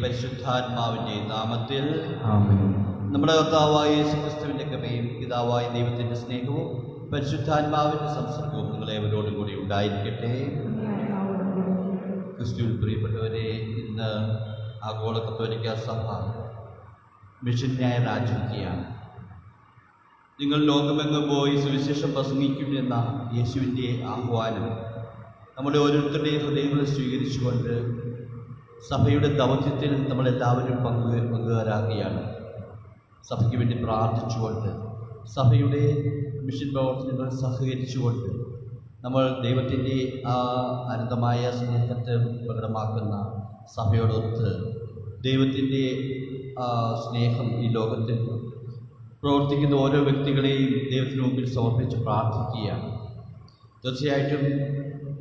പരിശുദ്ധാത്മാവിൻ്റെ നാമത്തിൽ ആമേൻ. നമ്മുടെ കർത്താവായ യേശുക്രിസ്തുവിൻ്റെ കൃപയും പിതാവായ ദൈവത്തിൻ്റെ സ്നേഹവും പരിശുദ്ധാത്മാവിൻ്റെ സംസർഗവും നിങ്ങളേവരോടും കൂടി ഉണ്ടായിരിക്കട്ടെ. ക്രിസ്തുവിൽ പ്രിയപ്പെട്ടവരെ, ഇന്ന് ആഗോള കത്തോലിക്ക സഭ മിഷൻ ഞായർ ആചരിക്കുകയാണ്. നിങ്ങൾ ലോകമെങ്ങും പോയി സുവിശേഷം പ്രസംഗിക്കുമെന്ന യേശുവിൻ്റെ ആഹ്വാനം നമ്മുടെ ഓരോരുത്തരുടെയും ഹൃദയങ്ങളിൽ സ്വീകരിച്ചുകൊണ്ട് സഭയുടെ ദൗത്യത്തിൽ നമ്മളെല്ലാവരും പങ്കുകാരാകുകയാണ്. സഭയ്ക്ക് വേണ്ടി പ്രാർത്ഥിച്ചുകൊണ്ട്, സഭയുടെ മിഷൻ പ്രവർത്തനങ്ങൾ സഹകരിച്ചുകൊണ്ട് നമ്മൾ ദൈവത്തിൻ്റെ ആ അനന്തമായ സ്നേഹത്തെ പ്രകടമാക്കുന്ന സഭയോടൊത്ത് ദൈവത്തിൻ്റെ സ്നേഹം ഈ ലോകത്തിൽ പ്രവർത്തിക്കുന്ന ഓരോ വ്യക്തികളെയും ദൈവത്തിന് മുമ്പിൽ സമർപ്പിച്ച് പ്രാർത്ഥിക്കുകയാണ്. തീർച്ചയായിട്ടും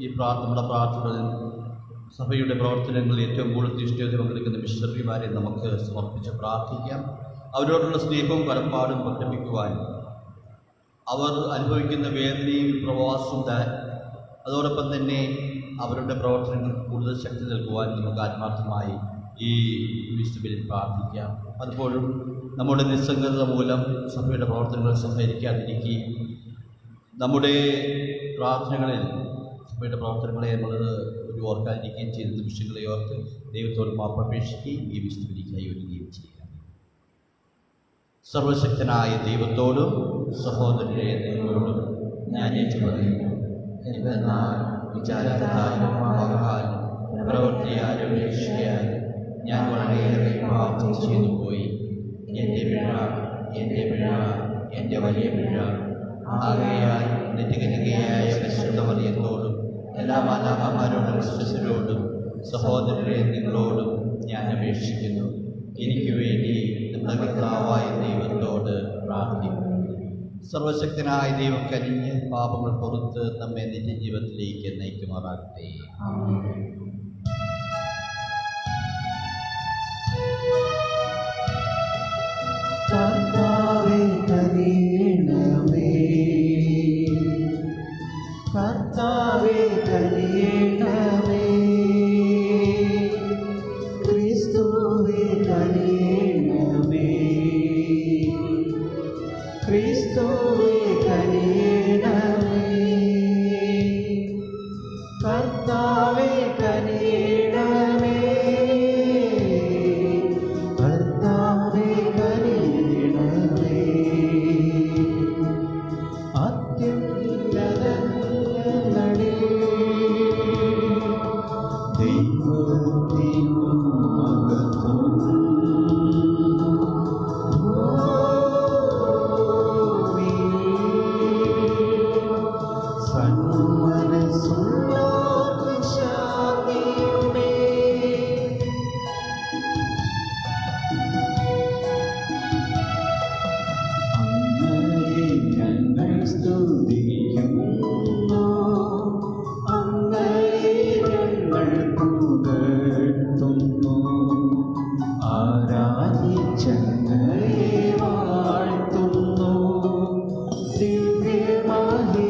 ഈ നമ്മുടെ പ്രാർത്ഥനകളിൽ സഭയുടെ പ്രവർത്തനങ്ങളിൽ ഏറ്റവും കൂടുതൽ തീഷ്ണതയോടെ പങ്കെടുക്കുന്ന മിഷണറിമാരെ നമുക്ക് സമർപ്പിച്ച് പ്രാർത്ഥിക്കാം. അവരോടുള്ള സ്നേഹവും കടപ്പാടും പ്രകടിപ്പിക്കുവാനും അവർ അനുഭവിക്കുന്ന വേദനയും പ്രവാസവും അതോടൊപ്പം തന്നെ അവരുടെ പ്രവർത്തനങ്ങൾ കൂടുതൽ ശക്തി നൽകുവാൻ നമുക്ക് ആത്മാർത്ഥമായി ഈ വിശുദ്ധയിൽ പ്രാർത്ഥിക്കാം. പലപ്പോഴും നമ്മുടെ നിസ്സംഗത മൂലം സഭയുടെ പ്രവർത്തനങ്ങൾ സഹകരിക്കാതിരിക്കുകയും നമ്മുടെ പ്രാർത്ഥനകളിൽ സഭയുടെ പ്രവർത്തനങ്ങളെ നമ്മൾ ഒരു ഓർക്കാതിരിക്കുകയും ചെയ്ത നിമിഷങ്ങളെ ഓർത്ത് ദൈവത്തോട് മാപ്പപേക്ഷിക്കുകയും ഈ വിശുദ്ധയിലേക്കായി ഒരുങ്ങുകയും ചെയ്യുക. സർവശക്തനായ ദൈവത്തോടും സഹോദരരെ നിങ്ങളോടും ഞാൻ ഏറ്റുപറയുന്നു. എന്നാൽ വിചാരത്താലും വാക്കാലും പ്രവൃത്തിയാലും രക്ഷയാലും ഞാൻ വളരെയേറെ പാപം ചെയ്തു പോയി. എൻ്റെ വലിയ പിഴ. ആകയാൽ നിത്യകന്യകയായ പരിശുദ്ധ മറിയത്തോടും എല്ലാ മാതാക്കന്മാരോടും വിശ്വസരോടും സഹോദരരെ നിങ്ങളോടും ഞാൻ അപേക്ഷിക്കുന്നു. എനിക്ക് വേണ്ടി നമ്മുടെ കർത്താവായ ദൈവത്തോട് പ്രാർത്ഥിക്കുന്നു. സർവശക്തനായ ദൈവം കനിഞ്ഞ് പാപങ്ങൾ പുറത്ത് നമ്മെ നിത്യജീവിതത്തിലേക്ക് നയിക്കുമാറാകട്ടെ. കർത്താവേ കനിയണമേ, കർത്താവേ കനിയണമേ, ക്രിസ്തുവേ കനിയണമേ, ക്രിസ്തുവേ കനിയണമേ, കർത്താവേ കനിയണമേ, കർത്താവേ കനിയണമേ. അത്യുന്നതങ്ങളിൽ ദൈവത്തിനു മഹത്വം, സന്മനസ്സുള്ള ശാന്തിയുടെ അങ്ങയെ ഞങ്ങൾ സ്തുതിക്കുന്നു, അങ്ങയെ ഞങ്ങൾ പുകഴ്ത്തുന്നു, ആരാധിച്ചങ്ങയെ വാഴ്ത്തുന്നു, ദിവ്യമഹിമകൾ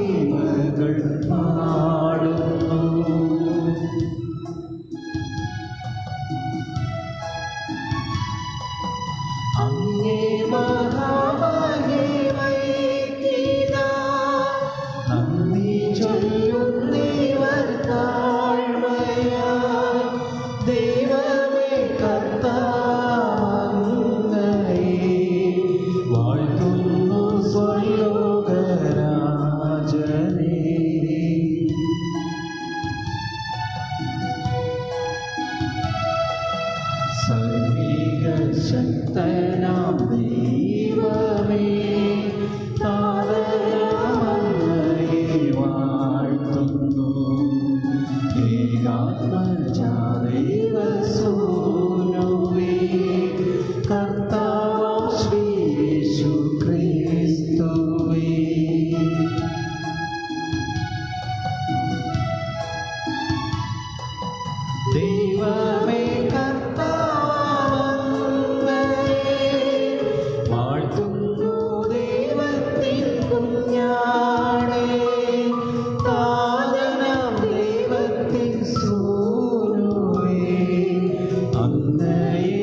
പാടുന്നു. അങ്ങേ മഹാമഹിമയ്ക്കിതാ നന്ദി ചൊല്ലുന്നവർ താഴ്മയായി. ദൈവമേ കർത്താവങ്ങയെ വാഴ്ത്തുന്നു സ്വലോകരാജനേ. സർവീക ശക്തനാം ദൈവമേ, താരമങ്ങയെ വാഴ്ത്തുന്നു, ഏകാത്മജാതൈവസൂനുവേ, കർത്താവാം ശ്രീ യേശു ക്രിസ്തുവേ. ദൈവമേ കർത്താവങ്ങയെ വാഴ്ത്തുന്നു, ദൈവത്തിൻ കുഞ്ഞാടേ, താതനാം ദൈവത്തിൻ സൂനുവേ, അങ്ങയെ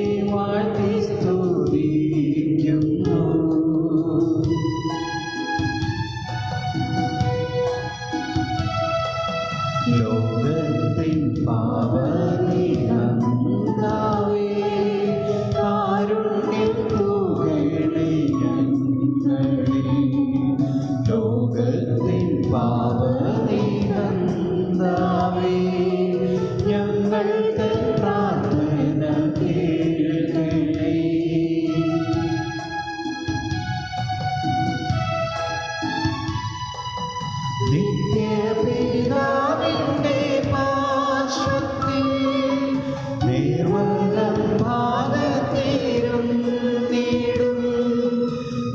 നിത്യപിതാവിന്റെ പാർശ്വത്തിൽ നിർമ്മലം ഭാഗത്തേരും നേടും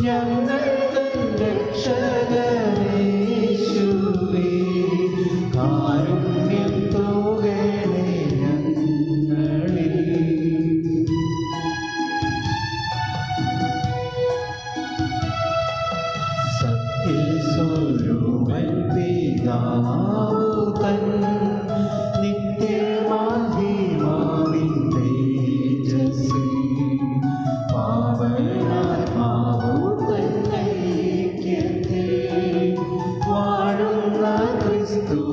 ഞങ്ങൾക്ക് രക്ഷകനേശുവേ കാരുണ്യം തോകണേ ഞങ്ങളിൽ. സത്യസ്വരൂപൻ പിതാവു തൻ നിത്യമഹിമാവിൻ തേജസ്സിൽ പാവനാത്മാവു തൻ ഐക്യത്തിൽ വാഴുന്ന ക്രിസ്തുവായേശുവേ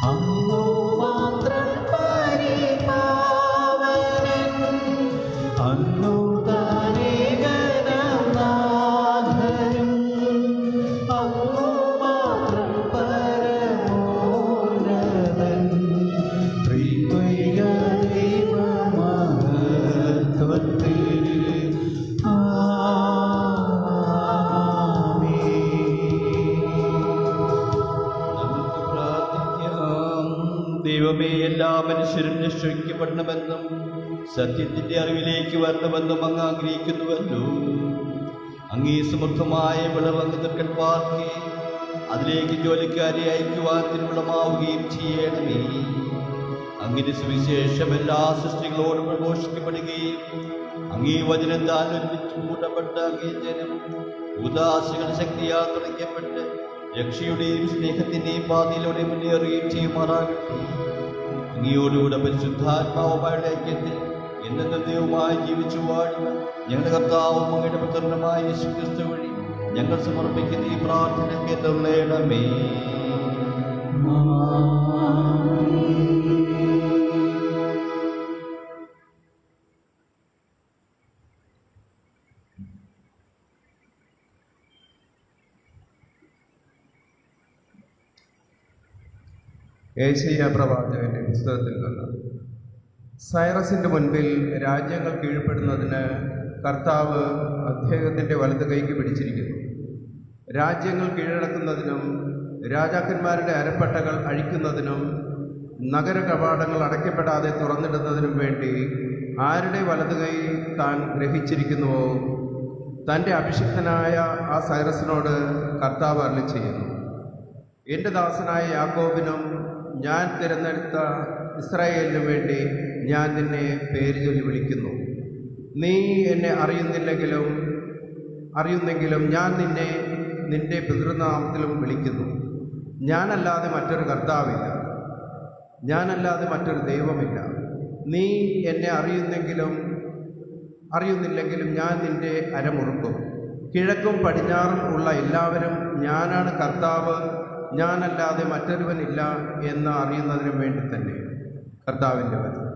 അങ്ങോ മാത്രം പരിപാവനൻ അങ്ങോ താനേകനാം നാഥനും അങ്ങോ മാത്രം പരമോന്നതൻ ത്രിത്വൈക ദൈവമഹത്വത്തിൽ നമുക്ക് പ്രാർത്ഥിക്കാം. ദൈവമേ, എല്ലാ മനുഷ്യരും രക്ഷിക്കപ്പെടണമെന്നും സത്യത്തിന്റെ അറിവിലേക്ക് വരണമെന്നും അങ്ങ് ആഗ്രഹിക്കുന്നുവല്ലോ. അങ്ങേ സമൃദ്ധമായ വിളവ് അങ്ങ് തൃക്കൺപാർക്കെ അതിലേക്ക് ജോലിക്കാരെ അയക്കുവാൻ തിരുവുളമാവുകയും ചെയ്യണമേ. അങ്ങിന്റെ സുവിശേഷം എല്ലാ സൃഷ്ടികളോടും പ്രഘോഷിക്കപ്പെടുകയും അങ്ങേ വചനം താൻ ഒരുമിച്ച് കൂട്ടപ്പെട്ട അങ്ങേ ജനം ഉദാസികളുടെ ശക്തിയാൽ തുടയ്ക്കപ്പെട്ട് രക്ഷയുടെയും സ്നേഹത്തിന്റെയും പാതയിലൂടെ മുന്നേറുകയും ചെയ്യുമാറാകട്ടെ. അങ്ങയോടുകൂടെ പരിശുദ്ധാത്മാവുമായുടെ ഐക്യത്തിൽ എന്നെന്ന ദൈവമായി ജീവിച്ചു വാഴുന്ന ഞങ്ങളുടെ കർത്താവും അങ്ങയുടെ പുത്രനുമായ യേശുക്രിസ്തു വഴി ഞങ്ങൾ സമർപ്പിക്കുന്ന ഈ പ്രാർത്ഥന കേട്ടറിയണമേ. ഏശയ്യാ പ്രവാചകന്റെ പുസ്തകത്തിൽ നിന്ന്. സൈറസിന്റെ മുൻപിൽ രാജ്യങ്ങൾ കീഴ്പ്പെടുന്നതിന് കർത്താവ് അദ്ദേഹത്തിൻ്റെ വലത് കൈക്ക് പിടിച്ചിരിക്കുന്നു. രാജ്യങ്ങൾ കീഴടക്കുന്നതിനും രാജാക്കന്മാരുടെ അരപ്പട്ടകൾ അഴിക്കുന്നതിനും നഗര കവാടങ്ങൾ അടയ്ക്കപ്പെടാതെ തുറന്നിടുന്നതിനും വേണ്ടി ആരുടെ വലത് കൈ താൻ ഗ്രഹിച്ചിരിക്കുന്നുവോ തൻ്റെ അഭിഷിക്തനായ ആ സൈറസിനോട് കർത്താവ് അരുളി ചെയ്യുന്നു. എൻ്റെ ദാസനായ യാക്കോബിനും ഞാൻ തിരഞ്ഞെടുത്ത ഇസ്രായേലിനു വേണ്ടി ഞാൻ നിന്നെ പേര് ചൊല്ലി വിളിക്കുന്നു. നീ എന്നെ അറിയുന്നെങ്കിലും ഞാൻ നിന്നെ നിന്റെ പിതൃനാമത്തിലും വിളിക്കുന്നു. ഞാനല്ലാതെ മറ്റൊരു കർത്താവില്ല, ഞാനല്ലാതെ മറ്റൊരു ദൈവമില്ല. നീ എന്നെ അറിയുന്നില്ലെങ്കിലും ഞാൻ നിന്റെ അരമുറുക്കും. കിഴക്കും പടിഞ്ഞാറും ഉള്ള എല്ലാവരും ഞാനാണ് കർത്താവ്, ഞാനല്ലാതെ മറ്റൊരുവനില്ല എന്ന് അറിയുന്നതിനു വേണ്ടി തന്നെ. കർത്താവിൻ്റെ വചനം.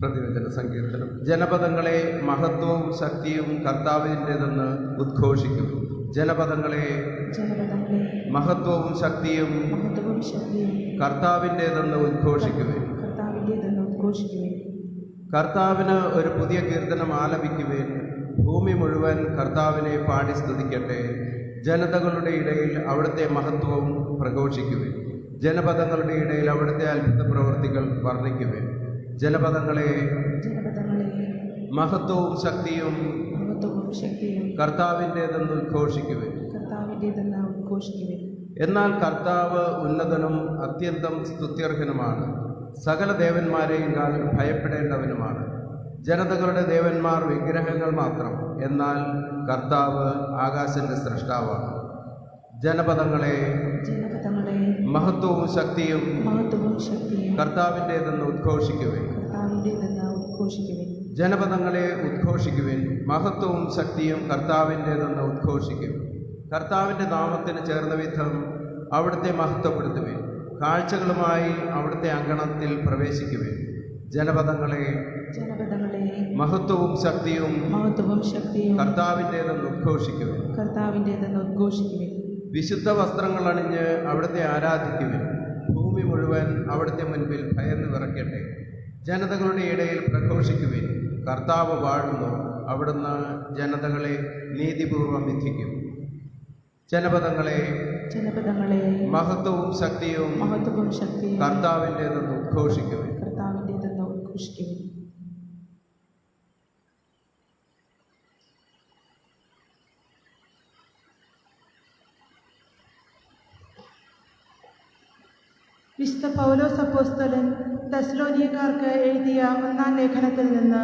പ്രതിവചന സങ്കീർത്തനം. ജനപദങ്ങളെ മഹത്വവും ശക്തിയും കർത്താവിൻ്റെതെന്ന് ഉദ്ഘോഷിക്കും. ജനപദങ്ങളെ മഹത്വവും ശക്തിയും കർത്താവിൻ്റെതെന്ന് ഉദ്ഘോഷിക്കുവേ. കർത്താവിന് ഒരു പുതിയ കീർത്തനം ആലപിക്കുവേൻ. ഭൂമി മുഴുവൻ കർത്താവിനെ പാടി സ്തുതിക്കട്ടെ. ജനതകളുടെ ഇടയിൽ അവിടുത്തെ മഹത്വവും പ്രഘോഷിക്കുവേൻ. ജനപദങ്ങളുടെ ഇടയിൽ അവിടുത്തെ അത്ഭുത പ്രവൃത്തികൾ വർണ്ണിക്കുവേൻ. ജനപദങ്ങളെ മഹത്വവും ശക്തിയും കർത്താവിൻ്റെതെന്ന് ഉദ്ഘോഷിക്കുവേൻ. എന്നാൽ കർത്താവ് ഉന്നതനും അത്യന്തം സ്തുത്യർഹനുമാണ്. സകല ദേവന്മാരെയും കാലം ഭയപ്പെടേണ്ടവനുമാണ്. ജനതകളുടെ ദേവന്മാർ വിഗ്രഹങ്ങൾ മാത്രം, എന്നാൽ കർത്താവ് ആകാശന്റെ സൃഷ്ടാവാണ്. ജനപദങ്ങളെ മഹത്വവും ശക്തിയും കർത്താവിൻ്റെതെന്ന് ഉദ്ഘോഷിക്കുവേൻ. ജനപദങ്ങളെ ഉദ്ഘോഷിക്കുവിൻ. മഹത്വവും ശക്തിയും കർത്താവിൻ്റെതെന്ന് ഉദ്ഘോഷിക്കുവിൻ. കർത്താവിൻ്റെ നാമത്തിന് ചേർന്ന വിധം അവിടുത്തെ മഹത്വപ്പെടുത്തുവിൻ. കാഴ്ചകളുമായി അവിടുത്തെ അങ്കണത്തിൽ പ്രവേശിക്കുവിൻ. ജനപദങ്ങളെ മഹത്വവും ശക്തിയും കർത്താവിൻ്റെതെന്ന് ഉദ്ഘോഷിക്കുവിൻ. വിശുദ്ധ വസ്ത്രങ്ങൾ അണിഞ്ഞ് അവിടുത്തെ ആരാധിക്കുവിൻ. ഭൂമി ഭൂമി മുഴുവൻ അവിടുത്തെ മുൻപിൽ ഭയന്ന് വിറയ്ക്കട്ടെ. ജനതകളുടെ ഇടയിൽ പ്രഘോഷിക്കുവിൻ, കർത്താവ് വാഴുന്നു, അവിടുന്ന് ജനതകളെ നീതിപൂർവം വിധിക്കും. ജനപദങ്ങളെ മഹത്വവും ശക്തിയും കർത്താവിൻ്റെതെന്ന് ഉദ്ഘോഷിക്കുവിൻ. വിശുദ്ധ പൗലോസ് അപ്പോസ്തലൻ തെസ്സലോനിയക്കാർക്ക് എഴുതിയ ഒന്നാം ലേഖനത്തിൽ നിന്ന്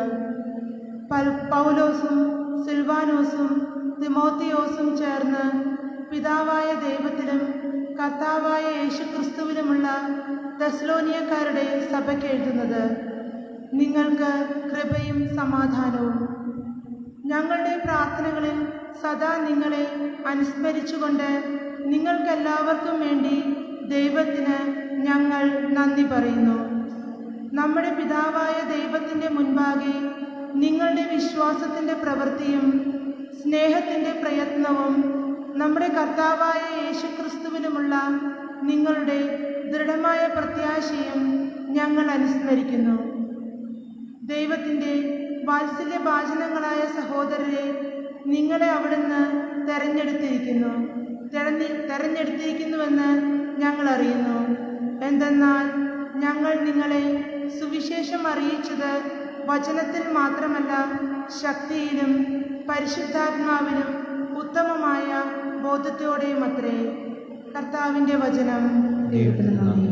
പൗലോസും സിൽവാനോസും തിമോത്തിയോസും ചേർന്ന് പിതാവായ ദൈവത്തിലും കർത്താവായ യേശുക്രിസ്തുവിലുമുള്ള തെസ്സലോനിയക്കാരുടെ സഭയ്ക്ക് എഴുതുന്നത്, നിങ്ങൾക്ക് കൃപയും സമാധാനവും. ഞങ്ങളുടെ പ്രാർത്ഥനകളിൽ സദാ നിങ്ങളെ അനുസ്മരിച്ചുകൊണ്ട് നിങ്ങൾക്കെല്ലാവർക്കും വേണ്ടി ദൈവത്തിന് ഞങ്ങൾ നന്ദി പറയുന്നു. നമ്മുടെ പിതാവായ ദൈവത്തിൻ്റെ മുൻപാകെ നിങ്ങളുടെ വിശ്വാസത്തിൻ്റെ പ്രവൃത്തിയും സ്നേഹത്തിൻ്റെ പ്രയത്നവും നമ്മുടെ കർത്താവായ യേശുക്രിസ്തുവിനുമുള്ള നിങ്ങളുടെ ദൃഢമായ പ്രത്യാശയും ഞങ്ങൾ അനുസ്മരിക്കുന്നു. ദൈവത്തിൻ്റെ വാത്സല്യഭാചനങ്ങളായ സഹോദരരെ, നിങ്ങളെ അവിടുന്ന് തെരഞ്ഞെടുത്തിരിക്കുന്നുവെന്ന് ഞങ്ങൾ അറിയുന്നു. എന്തെന്നാൽ ഞങ്ങൾ നിങ്ങളെ സുവിശേഷം അറിയിച്ചത് വചനത്തിൽ മാത്രമല്ല, ശക്തിയിലും പരിശുദ്ധാത്മാവിലും ഉത്തമമായ ബോധത്തോടെയുമത്രേ. കർത്താവിൻ്റെ വചനം. ദൈവത്തിന് നന്ദി.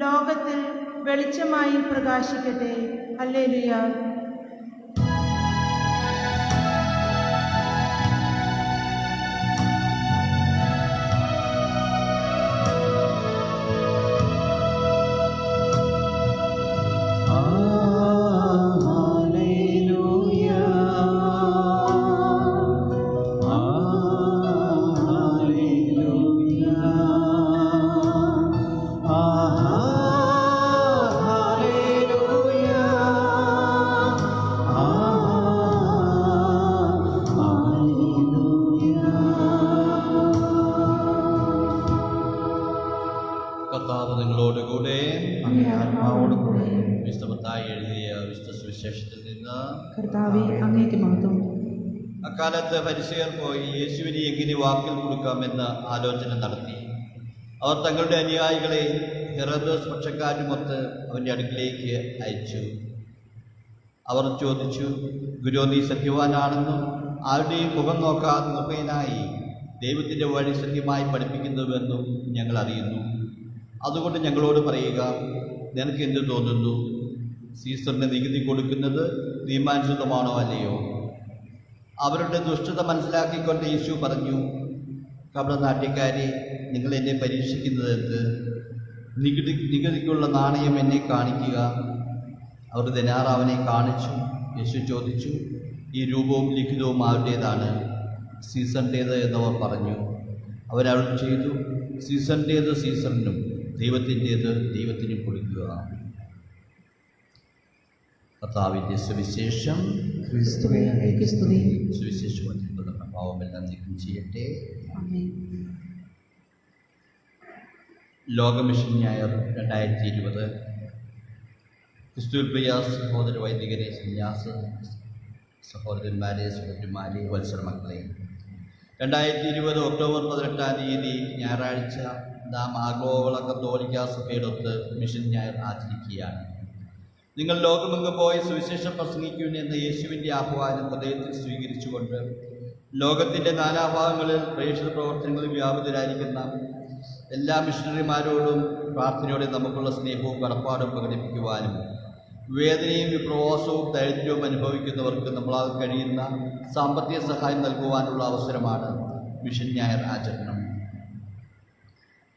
ലോകത്തിൽ വെളിച്ചമായി പ്രകാശിക്കട്ടെ. ഹല്ലേലൂയ. കർത്താവ് നിങ്ങളോടുകൂടെ വിശുദ്ധമത്തായി എഴുതിയ വിശുദ്ധ സുവിശേഷത്തിൽ നിന്ന്. അക്കാലത്ത് ഫരിസേയർ പോയി യേശുവിനെ എങ്ങനെ വാക്കിൽ കൊടുക്കാമെന്ന് ആലോചന നടത്തി. അവർ തങ്ങളുടെ അനുയായികളെ ഹെറോദോസ് പക്ഷക്കാരുമൊത്ത് അവൻ്റെ അടുക്കിലേക്ക് അയച്ചു. അവർ ചോദിച്ചു, ഗുരു, നീ സത്യവാനാണെന്നും ആരുടെയും മുഖം നോക്കാതെ നിർഭയനായി ദൈവത്തിൻ്റെ വഴി സത്യമായി പഠിപ്പിക്കുന്നുവെന്നും ഞങ്ങൾ അറിയുന്നു. അതുകൊണ്ട് ഞങ്ങളോട് പറയുക, നിനക്ക് എന്ത് തോന്നുന്നു? സീസറിന് നികുതി കൊടുക്കുന്നത് നിയമാനുസൃതമാണോ അല്ലയോ? അവരുടെ ദുഷ്ടത മനസ്സിലാക്കിക്കൊണ്ട് യേശു പറഞ്ഞു, കപടനാട്യക്കാരെ, നിങ്ങൾ എന്നെ പരീക്ഷിക്കുന്നത് എന്ത്? നികുതിക്കുള്ള നാണയം എന്നെ കാണിക്കുക. അവർ ദിനാർ അവനെ കാണിച്ചു. യേശു ചോദിച്ചു, ഈ രൂപവും ലിഖിതവും ആരുടേതാണ്? സീസറിൻ്റേത് എന്നവർ പറഞ്ഞു. അവരരുളി ചെയ്തു, സീസറിൻ്റേത് സീസറിനും ദൈവത്തിൻ്റേത് ദൈവത്തിനും കൊടുക്കുക. കർത്താവിൻ്റെ സുവിശേഷം. സുവിശേഷത്തിലുള്ള പ്രഭാവമെല്ലാം നീക്കം ചെയ്യട്ടെ. ലോകമിഷൻ ഞായർ 2020. ക്രിസ്തുവിൽ പ്രിയ സഹോദര വൈദികരെ, സന്യാസ സഹോദരന്മാരെ, സഹോദരിമാരെ, വത്സര മക്കളെ, 2020 ഒക്ടോബർ 18 ഞായറാഴ്ച നാം ആഗോള കത്തോലിക്കാ സഭയോടൊത്ത് മിഷൻ ഞായർ ആചരിക്കുകയാണ്. നിങ്ങൾ ലോകമെങ്ങും പോയി സുവിശേഷം പ്രസംഗിക്കുമെന്ന യേശുവിൻ്റെ ആഹ്വാനം ഹൃദയത്തിൽ സ്വീകരിച്ചുകൊണ്ട് ലോകത്തിൻ്റെ നാനാഭാഗങ്ങളിൽ പ്രേക്ഷിത പ്രവർത്തനങ്ങളിൽ വ്യാപൃതരായിരിക്കുന്ന എല്ലാ മിഷണറിമാരോടും പ്രാർത്ഥനയോടെ നമുക്കുള്ള സ്നേഹവും കടപ്പാടും പ്രകടിപ്പിക്കുവാനും വേദനയും വിപ്രവാസവും ദരിദ്രവും അനുഭവിക്കുന്നവർക്ക് നമ്മളാൽ കഴിയുന്ന സാമ്പത്തിക സഹായം നൽകുവാനുള്ള അവസരമാണ് മിഷൻ ഞായർ ആചരണം.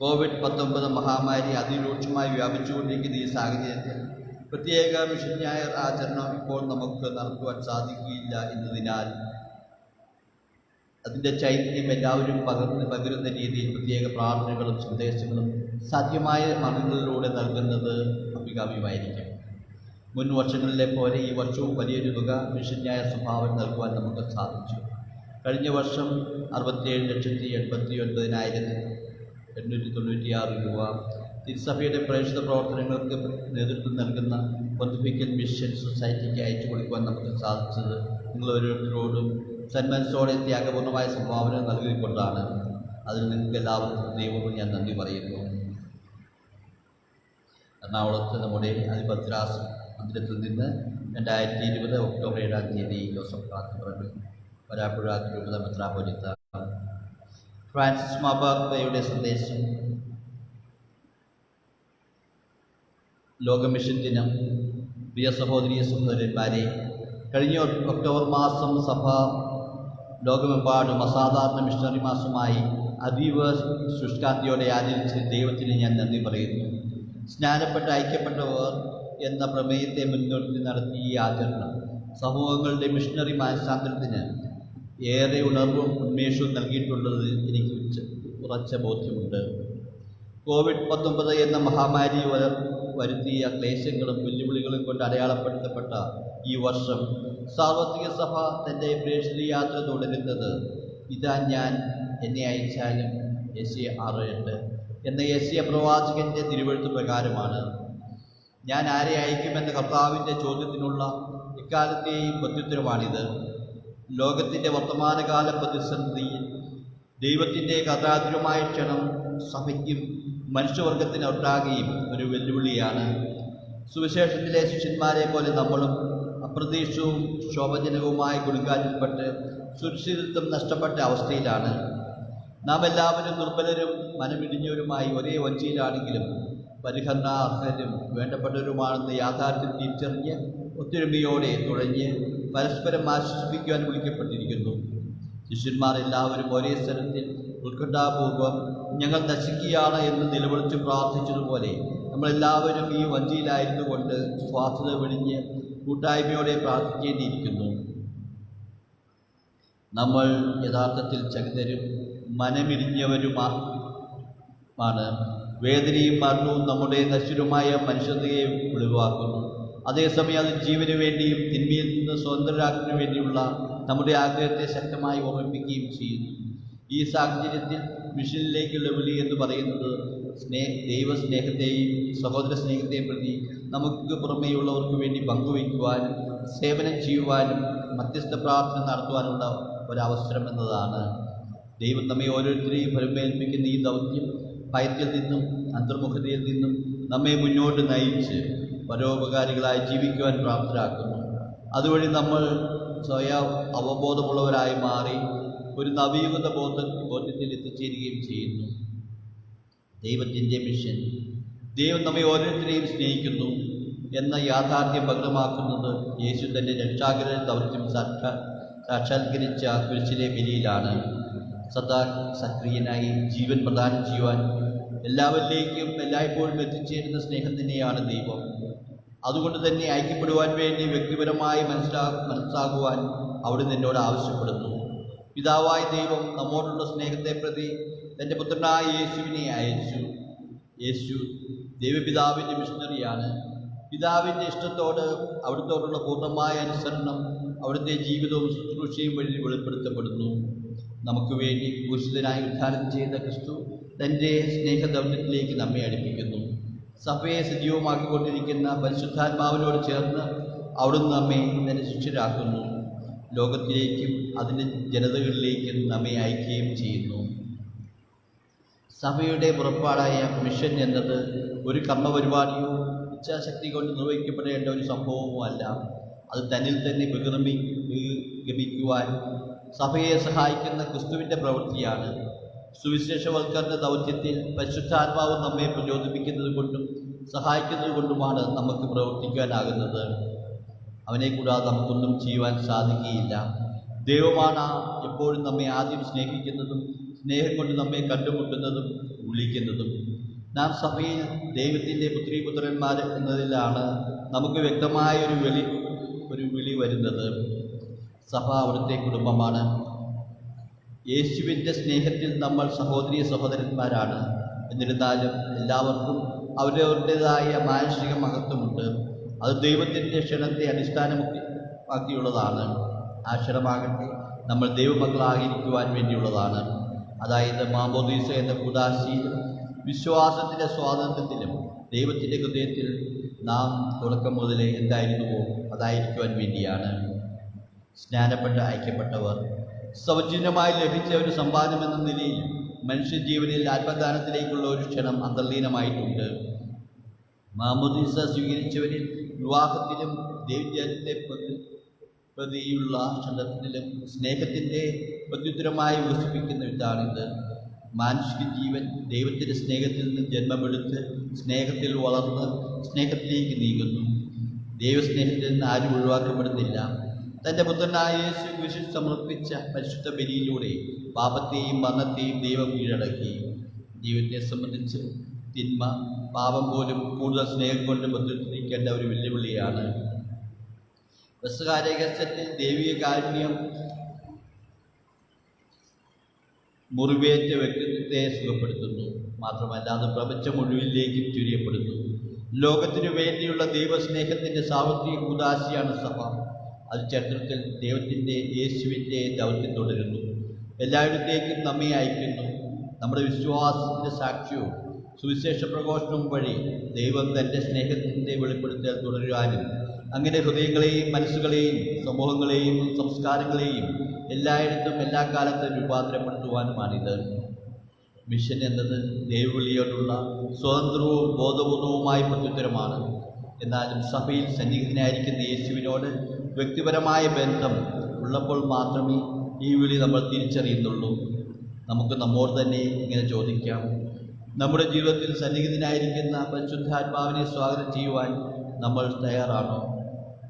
COVID-19 മഹാമാരി അതിരൂക്ഷമായി വ്യാപിച്ചുകൊണ്ടിരിക്കുന്ന ഈ സാഹചര്യത്തിൽ പ്രത്യേക മിഷൻ ഞായർ ആചരണം ഇപ്പോൾ നമുക്ക് നടത്തുവാൻ സാധിക്കുകയില്ല എന്നതിനാൽ അതിൻ്റെ ചൈതന്യം എല്ലാവരും പകരുന്ന രീതിയിൽ പ്രത്യേക പ്രാർത്ഥനകളും സന്ദേശങ്ങളും സാധ്യമായ മാർഗങ്ങളിലൂടെ നൽകുന്നത് അഭികാമ്യമായിരിക്കും. മുൻ വർഷങ്ങളിലെ പോലെ ഈ വർഷവും വലിയൊരു തുക മിഷൻ ഞായർ സംഭാവന നൽകുവാൻ നമുക്ക് സാധിച്ചു. കഴിഞ്ഞ വർഷം 67,89,896 രൂപ തിരുസഭയുടെ പ്രേക്ഷിത പ്രവർത്തനങ്ങൾക്ക് നേതൃത്വം നൽകുന്ന പൊന്തിഫിക്കൽ മിഷൻ സൊസൈറ്റിക്ക് അയച്ചു കൊടുക്കുവാൻ നമുക്ക് സാധിച്ചത് നിങ്ങൾ ഓരോരുത്തരോടും സന്മനസ്സോടെ ത്യാഗപൂർണ്ണമായ സംഭാവന നൽകിക്കൊണ്ടാണ്. അതിൽ നിങ്ങൾക്ക് എല്ലാവർക്കും ദൈവവും ഞാൻ നന്ദി പറയുന്നു. എറണാകുളത്ത് നമ്മുടെ അതിഭദ്രാസ് മന്ദിരത്തിൽ നിന്ന് 2020 ഒക്ടോബർ 7-ാം തീയതി ജോസഫ് കാത്തുപറമ്പിൽ വരാപ്പുഴ രൂപത മെത്രാപ്പൊലീത്ത ഫ്രാൻസിസ് മാർപ്പാപ്പയുടെ സന്ദേശം ലോക മിഷൻ ദിനം. പ്രിയ സഹോദരീ സഹോദരന്മാരെ, കഴിഞ്ഞ ഒക്ടോബർ മാസം സഭ ലോകമെമ്പാടും അസാധാരണ മിഷണറി മാസമായി അതീവ ശുഷ്കാന്തിയോടെ ആചരിച്ച് ദൈവത്തിന് ഞാൻ നന്ദി പറയുന്നു. സ്നാനപ്പെട്ട് ഐക്യപ്പെട്ടവർ എന്ന പ്രമേയത്തെ മുൻനിർത്തി നടത്തിയ ഈ ആചരണം സമൂഹങ്ങളുടെ മിഷണറി മാനസാന്തരത്തിന് ഏറെ ഉണർവും ഉന്മേഷവും നൽകിയിട്ടുള്ളത് എനിക്ക് ഉറച്ച ബോധ്യമുണ്ട്. COVID-19 എന്ന മഹാമാരി വരുത്തിയ ക്ലേശങ്ങളും വെല്ലുവിളികളും കൊണ്ട് അടയാളപ്പെടുത്തപ്പെട്ട ഈ വർഷം സാർവത്രിക സഭ തൻ്റെ പ്രേക്ഷിത യാത്ര തുടരുന്നത് ഇതാ ഞാൻ എന്നെ അയച്ചാലും യെശയ്യ 6:8 എന്ന യെശയ്യ പ്രവാചകൻ്റെ തിരുവെഴുത്ത് പ്രകാരമാണ്. ഞാൻ ആരെ അയക്കുമെന്ന കർത്താവിൻ്റെ ചോദ്യത്തിനുള്ള ഇക്കാലത്തെയും പ്രത്യുത്തരമാണിത്. ലോകത്തിൻ്റെ വർത്തമാനകാല പ്രതിസന്ധിയിൽ ദൈവത്തിൻ്റെ കഥാതുരമായ ക്ഷണം സഭയ്ക്കും മനുഷ്യവർഗത്തിനൊട്ടാകെയും ഒരു വെല്ലുവിളിയാണ്. സുവിശേഷത്തിലെ ശിഷ്യന്മാരെ പോലെ നമ്മളും അപ്രതീക്ഷിതവും ശോഭജനകവുമായ കൊടുങ്കാറ്റിൽപ്പെട്ട് സുരക്ഷിതത്വം നഷ്ടപ്പെട്ട അവസ്ഥയിലാണ്. നാം എല്ലാവരും ദുർബലരും മനമിടിഞ്ഞവരുമായി ഒരേ വഞ്ചിയിലാണെങ്കിലും പരിഹരണാർഹരും വേണ്ടപ്പെട്ടവരുമാണെന്ന് യാഥാർത്ഥ്യം തിരിച്ചറിഞ്ഞ് ഒത്തൊരുമയോടെ തുഴഞ്ഞ് പരസ്പരം ആശ്വസിപ്പിക്കുവാൻ വിളിക്കപ്പെട്ടിരിക്കുന്നു. ശിഷ്യന്മാർ എല്ലാവരും ഒരേ സ്ഥലത്തിൽ ഉത്കണ്ഠാപൂർവം ഞങ്ങൾ നശിക്കുകയാണ് എന്ന് നിലവിളിച്ച് പ്രാർത്ഥിച്ചതുപോലെ നമ്മളെല്ലാവരും ഈ വഞ്ചിയിലായിരുന്നു കൊണ്ട് സ്വാർത്ഥത വെടിഞ്ഞ് കൂട്ടായ്മയോടെ പ്രാർത്ഥിക്കേണ്ടിയിരിക്കുന്നു. നമ്മൾ യഥാർത്ഥത്തിൽ ചകിതരും മനമിരിഞ്ഞവരുമാണ്. വേദനയും മരണവും നമ്മുടെ നശ്വരമായ മനുഷ്യതയെ വെളിവാക്കുന്നു. അതേസമയം അത് ജീവന് വേണ്ടിയും തിന്മയിൽ നിന്ന് സ്വതന്ത്രരാക്കുന്നതിനു വേണ്ടിയുള്ള നമ്മുടെ ആഗ്രഹത്തെ ശക്തമായി ഓർമ്മിപ്പിക്കുകയും ചെയ്യുന്നു. ഈ സാഹചര്യത്തിൽ മിഷനിലേക്കുള്ള വിളി എന്ന് പറയുന്നത് ദൈവസ്നേഹത്തെയും സഹോദര സ്നേഹത്തെയും പ്രതി നമുക്ക് പുറമേയുള്ളവർക്ക് വേണ്ടി പങ്കുവയ്ക്കുവാനും സേവനം ചെയ്യുവാനും മധ്യസ്ഥ പ്രാർത്ഥന നടത്തുവാനുള്ള ഒരവസരം എന്നതാണ്. ദൈവം നമ്മെ ഓരോരുത്തരെയും ഫലമേൽപ്പിക്കുന്ന ഈ ദൗത്യം ഭയത്തിൽ നിന്നും അന്തർമുഖതയിൽ നിന്നും നമ്മെ മുന്നോട്ട് നയിച്ച് പരോപകാരികളായി ജീവിക്കുവാൻ പ്രാപ്തരാക്കുന്നു. അതുവഴി നമ്മൾ സ്വയം അവബോധമുള്ളവരായി മാറി ഒരു നവീകൃത ബോധ്യത്തിൽ എത്തിച്ചേരുകയും ചെയ്യുന്നു. ദൈവത്തിൻ്റെ മിഷൻ, ദൈവം നമ്മെ ഓരോരുത്തരെയും സ്നേഹിക്കുന്നു എന്ന യാഥാർത്ഥ്യം പ്രകടമാക്കുന്നത് യേശു തൻ്റെ രക്ഷാകര ദൗത്യം സാക്ഷാത്കരിച്ച കുരിശിലെ ബലിയിലാണ്. സദാ സക്രിയനായി ജീവൻ പ്രദാനം ചെയ്യുവാൻ എല്ലാവരിലേക്കും എല്ലായ്പ്പോഴും എത്തിച്ചേരുന്ന സ്നേഹം തന്നെയാണ് ദൈവം. അതുകൊണ്ട് തന്നെ ഐക്യപ്പെടുവാൻ വേണ്ടി വ്യക്തിപരമായി മനസ്സാകുവാൻ അവിടുന്ന് എന്നോട് ആവശ്യപ്പെടുന്നു. പിതാവായ ദൈവം നമ്മോടുള്ള സ്നേഹത്തെ പ്രതി തൻ്റെ പുത്രനായ യേശുവിനെ അയച്ചു. യേശു ദൈവപിതാവിൻ്റെ മിഷണറിയാണ്. പിതാവിൻ്റെ ഇഷ്ടത്തോട് അവിടുത്തോടുള്ള പൂർണ്ണമായ അനുസരണം അവിടുത്തെ ജീവിതവും ശുശ്രൂഷയും വഴി വെളിപ്പെടുത്തപ്പെടുന്നു. നമുക്ക് വേണ്ടി ക്രൂശിതനായി ഉദ്ധാനം ചെയ്ത ക്രിസ്തു തൻ്റെ സ്നേഹദൗത്യത്തിലേക്ക് നമ്മെ അടുപ്പിക്കുന്നു. സഭയെ സജീവമാക്കിക്കൊണ്ടിരിക്കുന്ന പരിശുദ്ധാത്മാവിനോട് ചേർന്ന് അവിടുന്ന് നമ്മെ തൻ്റെ ശിഷ്യരാക്കുന്നു. ലോകത്തിലേക്കും അതിൻ്റെ ജനതകളിലേക്കും നമ്മെ അയക്കുകയും ചെയ്യുന്നു. സഭയുടെ പുറപ്പാടായ മിഷൻ എന്നത് ഒരു കർമ്മപരിപാടിയോ ഇച്ഛാശക്തി കൊണ്ട് നിർവഹിക്കപ്പെടേണ്ട ഒരു സംഭവമോ അല്ല. അത് തന്നിൽ തന്നെ ഗമിക്കുവാൻ സഭയെ സഹായിക്കുന്ന ക്രിസ്തുവിൻ്റെ പ്രവൃത്തിയാണ്. സുവിശേഷവൽക്കരണ ദൗത്യത്തിൽ പരിശുദ്ധാത്മാവ് നമ്മെ പ്രചോദിപ്പിക്കുന്നത് കൊണ്ടും സഹായിക്കുന്നത് കൊണ്ടുമാണ് നമുക്ക് പ്രവർത്തിക്കാനാകുന്നത്. അവനെ കൂടാതെ നമുക്കൊന്നും ചെയ്യുവാൻ സാധിക്കുകയില്ല. ദൈവമാണ് എപ്പോഴും നമ്മെ ആദ്യം സ്നേഹിക്കുന്നതും സ്നേഹം കൊണ്ട് നമ്മെ കണ്ടുമുട്ടുന്നതും വിളിക്കുന്നതും. നാം സഭയിൽ ദൈവത്തിൻ്റെ പുത്രീപുത്രന്മാർ എന്നതിലാണ് നമുക്ക് വ്യക്തമായ ഒരു വിളി വരുന്നത്. സഭ അവിടുത്തെ കുടുംബമാണ്. യേശുവിൻ്റെ സ്നേഹത്തിൽ നമ്മൾ സഹോദരീ സഹോദരന്മാരാണ്. എന്നിരുന്നാലും എല്ലാവർക്കും അവരവരുടേതായ മാനുഷിക മഹത്വമുണ്ട്. അത് ദൈവത്തിൻ്റെ ക്ഷണത്തെ അടിസ്ഥാനമാക്കിയുള്ളതാണ്. ആ ക്ഷണമാകട്ടെ നമ്മൾ ദൈവമക്കളായിരിക്കുവാൻ വേണ്ടിയുള്ളതാണ്. അതായത് മാമോദീസ എന്ന കൂദാശയിലും വിശ്വാസത്തിൻ്റെ സ്വാതന്ത്ര്യത്തിലും ദൈവത്തിൻ്റെ ഹൃദയത്തിൽ നാം തുടക്കം മുതലേ എന്തായിരുന്നുവോ അതായിരിക്കുവാൻ വേണ്ടിയാണ്. സ്നാനപ്പെട്ട് ഐക്യപ്പെട്ടവർ സൗജന്യമായി ലഭിച്ച ഒരു സമ്പാദ്യമെന്ന നിലയിൽ മനുഷ്യജീവനിൽ ആത്മദാനത്തിലേക്കുള്ള ഒരു ക്ഷണം അന്തർലീനമായിട്ടുണ്ട്. മാമോദീസ സ്വീകരിച്ചവരിൽ വിവാഹത്തിലും ദൈവജനത്തെ പ്രതിയുള്ള ക്ഷണത്തിലും സ്നേഹത്തിൻ്റെ പ്രത്യുത്തരമായി വികസിപ്പിക്കുന്ന ഇതാണിത്. മാനുഷിക ജീവൻ ദൈവത്തിൻ്റെ സ്നേഹത്തിൽ നിന്ന് ജന്മമെടുത്ത് സ്നേഹത്തിൽ വളർന്ന് സ്നേഹത്തിലേക്ക് നീങ്ങുന്നു. ദൈവസ്നേഹത്തിൽ നിന്ന് ആരും ഒഴിവാക്കപ്പെടുന്നില്ല. തൻ്റെ പുത്രനായ യേശു കുരിശിൽ സമർപ്പിച്ച പരിശുദ്ധ ബലിയിലൂടെ പാപത്തെയും മരണത്തെയും ദൈവം കീഴടക്കി. ദൈവത്തെ സംബന്ധിച്ച് തിന്മ, പാപം പോലും കൂടുതൽ സ്നേഹം കൊണ്ട് ബന്ധിപ്പിക്കേണ്ട ഒരു വെല്ലുവിളിയാണ്. രസകാരകത്തിൽ ദൈവിക കാരുണ്യം മുറിവേറ്റ വ്യക്തിത്വത്തെ സുഖപ്പെടുത്തുന്നു. മാത്രമല്ല അത് പ്രപഞ്ചം മുഴുവനിലേക്കും ചുരിയപ്പെടുന്നു. ലോകത്തിനു വേണ്ടിയുള്ള ദൈവസ്നേഹത്തിൻ്റെ സാർവത്രിക കൂദാശയാണ് സഭ. അത് ചരിത്രത്തിൽ ദൈവത്തിൻ്റെ യേശുവിൻ്റെ ദൗത്യം തുടരുന്നു. എല്ലായിടത്തേക്കും നമ്മെ അയക്കുന്നു. നമ്മുടെ വിശ്വാസത്തിൻ്റെ സാക്ഷ്യവും സുവിശേഷ പ്രഘോഷണവും വഴി ദൈവം തൻ്റെ സ്നേഹത്തിൻ്റെ വെളിപ്പെടുത്തൽ തുടരുവാനും അങ്ങനെ ഹൃദയങ്ങളെയും മനസ്സുകളെയും സമൂഹങ്ങളെയും സംസ്കാരങ്ങളെയും എല്ലായിടത്തും എല്ലാ കാലത്തും രൂപാന്തരപ്പെടുത്തുവാനുമാണിത്. മിഷൻ എന്നത് ദൈവവിളിയോടുള്ള സ്വതന്ത്രവും ബോധപൂർവവുമായ പ്രത്യുത്തരമാണ്. എന്നാലും സഭയിൽ സന്നിഹിതനായിരിക്കുന്ന യേശുവിനോട് വ്യക്തിപരമായ ബന്ധം ഉള്ളപ്പോൾ മാത്രമേ ഈ വിളി നമ്മൾ തിരിച്ചറിയുന്നുള്ളൂ. നമുക്ക് നമ്മോട് തന്നെ ഇങ്ങനെ ചോദിക്കാം: നമ്മുടെ ജീവിതത്തിൽ സന്നിഹിതനായിരിക്കുന്ന പരിശുദ്ധാത്മാവിനെ സ്വാഗതം ചെയ്യുവാൻ നമ്മൾ തയ്യാറാണോ?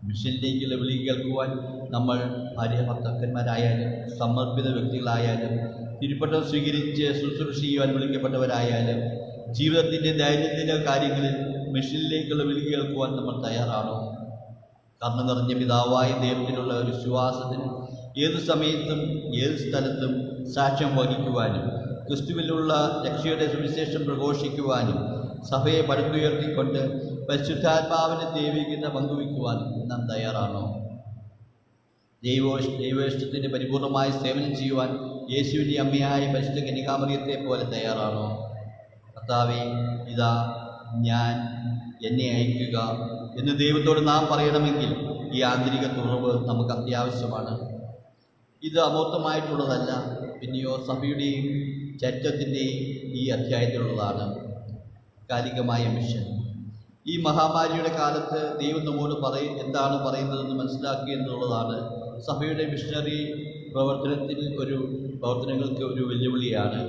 മിഷനിലേക്കുള്ള വിളി കേൾക്കുവാൻ നമ്മൾ ഭാര്യ ഭർത്താക്കന്മാരായാലും സമർപ്പിത വ്യക്തികളായാലും തിരുപ്പട്ടം സ്വീകരിച്ച് ശുശ്രൂഷ ചെയ്യുവാൻ വിളിക്കപ്പെട്ടവരായാലും ജീവിതത്തിൻ്റെ ദൈനംദിന കാര്യങ്ങളിൽ മിഷനിലേക്കുള്ള വിളി കേൾക്കുവാൻ നമ്മൾ തയ്യാറാണോ? കർണ നിറഞ്ഞ പിതാവായ ദൈവത്തിലുള്ള ഒരു വിശ്വാസത്തിന് ഏത് സമയത്തും ഏത് സ്ഥലത്തും സാക്ഷ്യം വഹിക്കുവാനും ക്രിസ്തുവിലുള്ള രക്ഷയുടെ സുവിശേഷം പ്രഘോഷിക്കുവാനും സഭയെ പടുത്തുയർത്തിക്കൊണ്ട് പരിശുദ്ധാത്മാവിൻ്റെ ദൈവികത പങ്കുവയ്ക്കുവാനും നാം തയ്യാറാണോ? ദൈവേഷ്ടത്തിന് പരിപൂർണമായി സേവനം ചെയ്യുവാൻ യേശുവിൻ്റെ അമ്മയായ പരിശുദ്ധ കന്യകാമറിയത്തെ പോലെ തയ്യാറാണോ? കർത്താവേ, ഇതാ ഞാൻ, എന്നെ അയക്കുക എന്ന് ദൈവത്തോട് നാം പറയണമെങ്കിൽ ഈ ആന്തരിക തുറവ് നമുക്ക് അത്യാവശ്യമാണ്. ഇത് അമൂർത്തമായിട്ടുള്ളതല്ല, പിന്നെയോ സഭയുടെയും ചരിത്രത്തിൻ്റെയും ഈ അധ്യായത്തിലുള്ളതാണ്. കാലികമായ മിഷൻ. ഈ മഹാമാരിയുടെ കാലത്ത് ദൈവം നമ്മോട് എന്താണ് പറയുന്നതെന്ന് മനസ്സിലാക്കുക എന്നുള്ളതാണ് സഭയുടെ മിഷണറി പ്രവർത്തനങ്ങൾക്ക് ഒരു വെല്ലുവിളിയാണ്.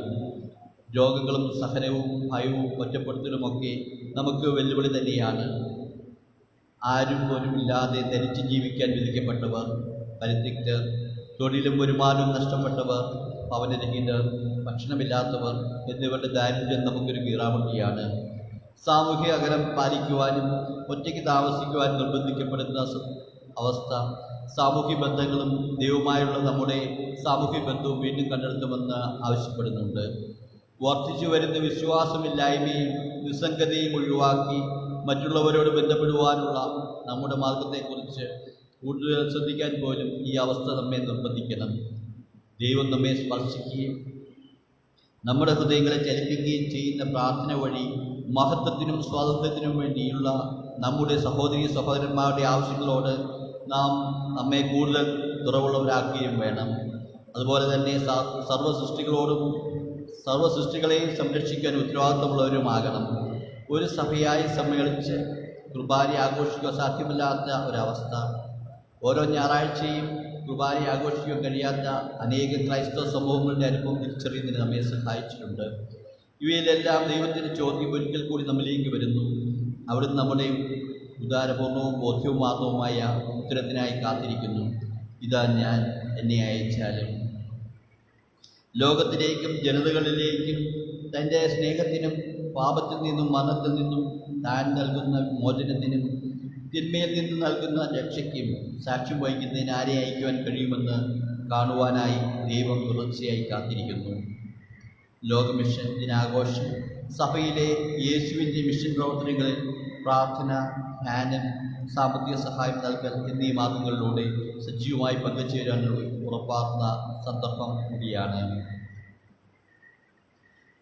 രോഗങ്ങളും സഹനവും ഭയവും ഒറ്റപ്പെടുത്തലുമൊക്കെ നമുക്ക് വെല്ലുവിളി തന്നെയാണ്. ആരും പോലും ഇല്ലാതെ ധരിച്ച് ജീവിക്കാൻ വിധിക്കപ്പെട്ടവർ, പരിത്യക്തർ, തൊഴിലും വരുമാനവും നഷ്ടപ്പെട്ടവർ, ഭവനരഹിതർ, ഭക്ഷണമില്ലാത്തവർ എന്നിവരുടെ ദാരിദ്ര്യം നമുക്കൊരു കീറാമുട്ടിയാണ്. സാമൂഹിക അകലം പാലിക്കുവാനും ഒറ്റയ്ക്ക് താമസിക്കുവാനും നിർബന്ധിക്കപ്പെടുന്ന അവസ്ഥ സാമൂഹ്യ ബന്ധങ്ങളും ദൈവവുമായുള്ള നമ്മുടെ സാമൂഹ്യ ബന്ധവും വീണ്ടും കണ്ടെടുത്തുമെന്ന് ആവശ്യപ്പെടുന്നുണ്ട്. വർദ്ധിച്ചു വരുന്ന വിശ്വാസമില്ലായ്മയും നിസ്സംഗതയും ഒഴിവാക്കി മറ്റുള്ളവരോട് ബന്ധപ്പെടുവാനുള്ള നമ്മുടെ മാർഗത്തെക്കുറിച്ച് കൂടുതൽ ശ്രദ്ധിക്കാൻ പോലും ഈ അവസ്ഥ നമ്മെ നിർബന്ധിക്കണം. ദൈവം നമ്മെ സ്പർശിക്കുകയും നമ്മുടെ ഹൃദയങ്ങളെ ചലിപ്പിക്കുകയും ചെയ്യുന്ന പ്രാർത്ഥന വഴി മഹത്വത്തിനും സ്വാതന്ത്ര്യത്തിനും വേണ്ടിയുള്ള നമ്മുടെ സഹോദരീ സഹോദരന്മാരുടെ ആവശ്യങ്ങളോട് നാം നമ്മെ കൂടുതൽ തുറവുള്ളവരാക്കുകയും വേണം. അതുപോലെ തന്നെ സർവ്വ സൃഷ്ടികളെയും സംരക്ഷിക്കാൻ ഉത്തരവാദിത്തമുള്ളവരുമാകണം. ഒരു സഭയായി സമ്മേളിച്ച് കുർബാന ആഘോഷിക്കുക സാധ്യമല്ലാത്ത ഒരവസ്ഥ. ഓരോ ഞായറാഴ്ചയും കുർബാനയെ ആഘോഷിക്കാൻ കഴിയാത്ത അനേക ക്രൈസ്തവ സമൂഹങ്ങളുടെ അനുഭവം തിരിച്ചറിയുന്നതിന് നമ്മെ സഹായിച്ചിട്ടുണ്ട്. ഇവയിലെല്ലാം ദൈവത്തിൻ്റെ ചോദ്യം ഒരിക്കൽ കൂടി നമ്മിലേക്ക് വരുന്നു. അവിടുന്ന് നമ്മുടെ ഉദാരപൂർണവും ബോധ്യവുമാർന്നവുമായ ഉത്തരത്തിനായി കാത്തിരിക്കുന്നു. ഇതാ ഞാൻ, എന്നെ അയച്ചാലും. ലോകത്തിലേക്കും ജനതകളിലേക്കും തൻ്റെ സ്നേഹത്തിനും പാപത്തിൽ നിന്നും മരണത്തിൽ നിന്നും താൻ നൽകുന്ന മോചനത്തിനും തിന്മയിൽ നിന്ന് നൽകുന്ന രക്ഷയ്ക്കും സാക്ഷ്യം വഹിക്കുന്നതിന് ആരെ അയക്കുവാൻ കഴിയുമെന്ന് കാണുവാനായി ദൈവം തുടർച്ചയായി കാത്തിരിക്കുന്നു. ലോക മിഷൻ ദിനാഘോഷം സഭയിലെ യേശുവിൻ്റെ മിഷൻ പ്രവർത്തനങ്ങളിൽ പ്രാർത്ഥന, ധ്യാനം, സാമ്പത്തിക സഹായം നൽകൽ എന്നീ മാർഗങ്ങളിലൂടെ സജീവമായി പങ്കുചേരാനുള്ള ഉറപ്പാർന്ന സന്ദർഭം കൂടിയാണ്.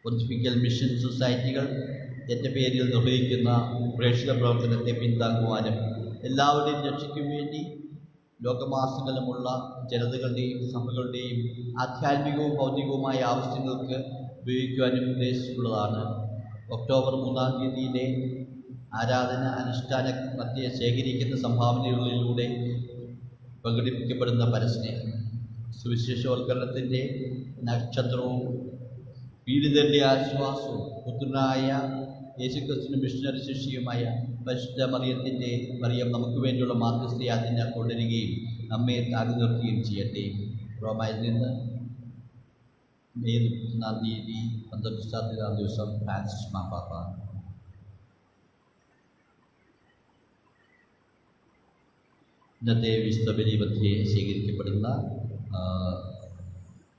പൊന്തിഫിക്കൽ മിഷൻ സൊസൈറ്റികൾ എൻ്റെ പേരിൽ നിർവഹിക്കുന്ന പ്രേക്ഷിത പ്രവർത്തനത്തെ പിന്താങ്ങുവാനും എല്ലാവരുടെയും രക്ഷയ്ക്കും വേണ്ടി ലോകമാസകലമുള്ള ജനതകളുടെയും സഭകളുടെയും ആധ്യാത്മികവും ഭൗതികവുമായ ആവശ്യങ്ങൾക്ക് ഉപയോഗിക്കുവാനും ഉദ്ദേശിച്ചുള്ളതാണ്. ഒക്ടോബർ 3-ാം തീയതിയിലെ ആരാധന അനുഷ്ഠാന മധ്യേ ശേഖരിക്കുന്ന സംഭാവനകളിലൂടെ പ്രകടിപ്പിക്കപ്പെടുന്ന പരസ്നേഹം സുവിശേഷവൽക്കരണത്തിൻ്റെ നക്ഷത്രവും പീഡിതരുടെ ആശ്വാസവും പുത്രനായ യേശുക്രിസ്തുവിന്റെ മിഷണറി ശിഷ്യയുമായ പരിശുദ്ധ മറിയം നമുക്ക് വേണ്ടിയുള്ള മാധ്യസ്ഥയാതിനെ കൊണ്ടുവരികയും നമ്മെ താങ്ങി നിർത്തുകയും ചെയ്യട്ടെ. റോമയിൽ നിന്ന് മെയ് 31-ാം തീയതി 12 ദിവസം ഫ്രാൻസിസ് മാർപ്പാപ്പ. ഇന്നത്തെ വിശുദ്ധ ബലി മധ്യേ സ്വീകരിക്കപ്പെടുന്ന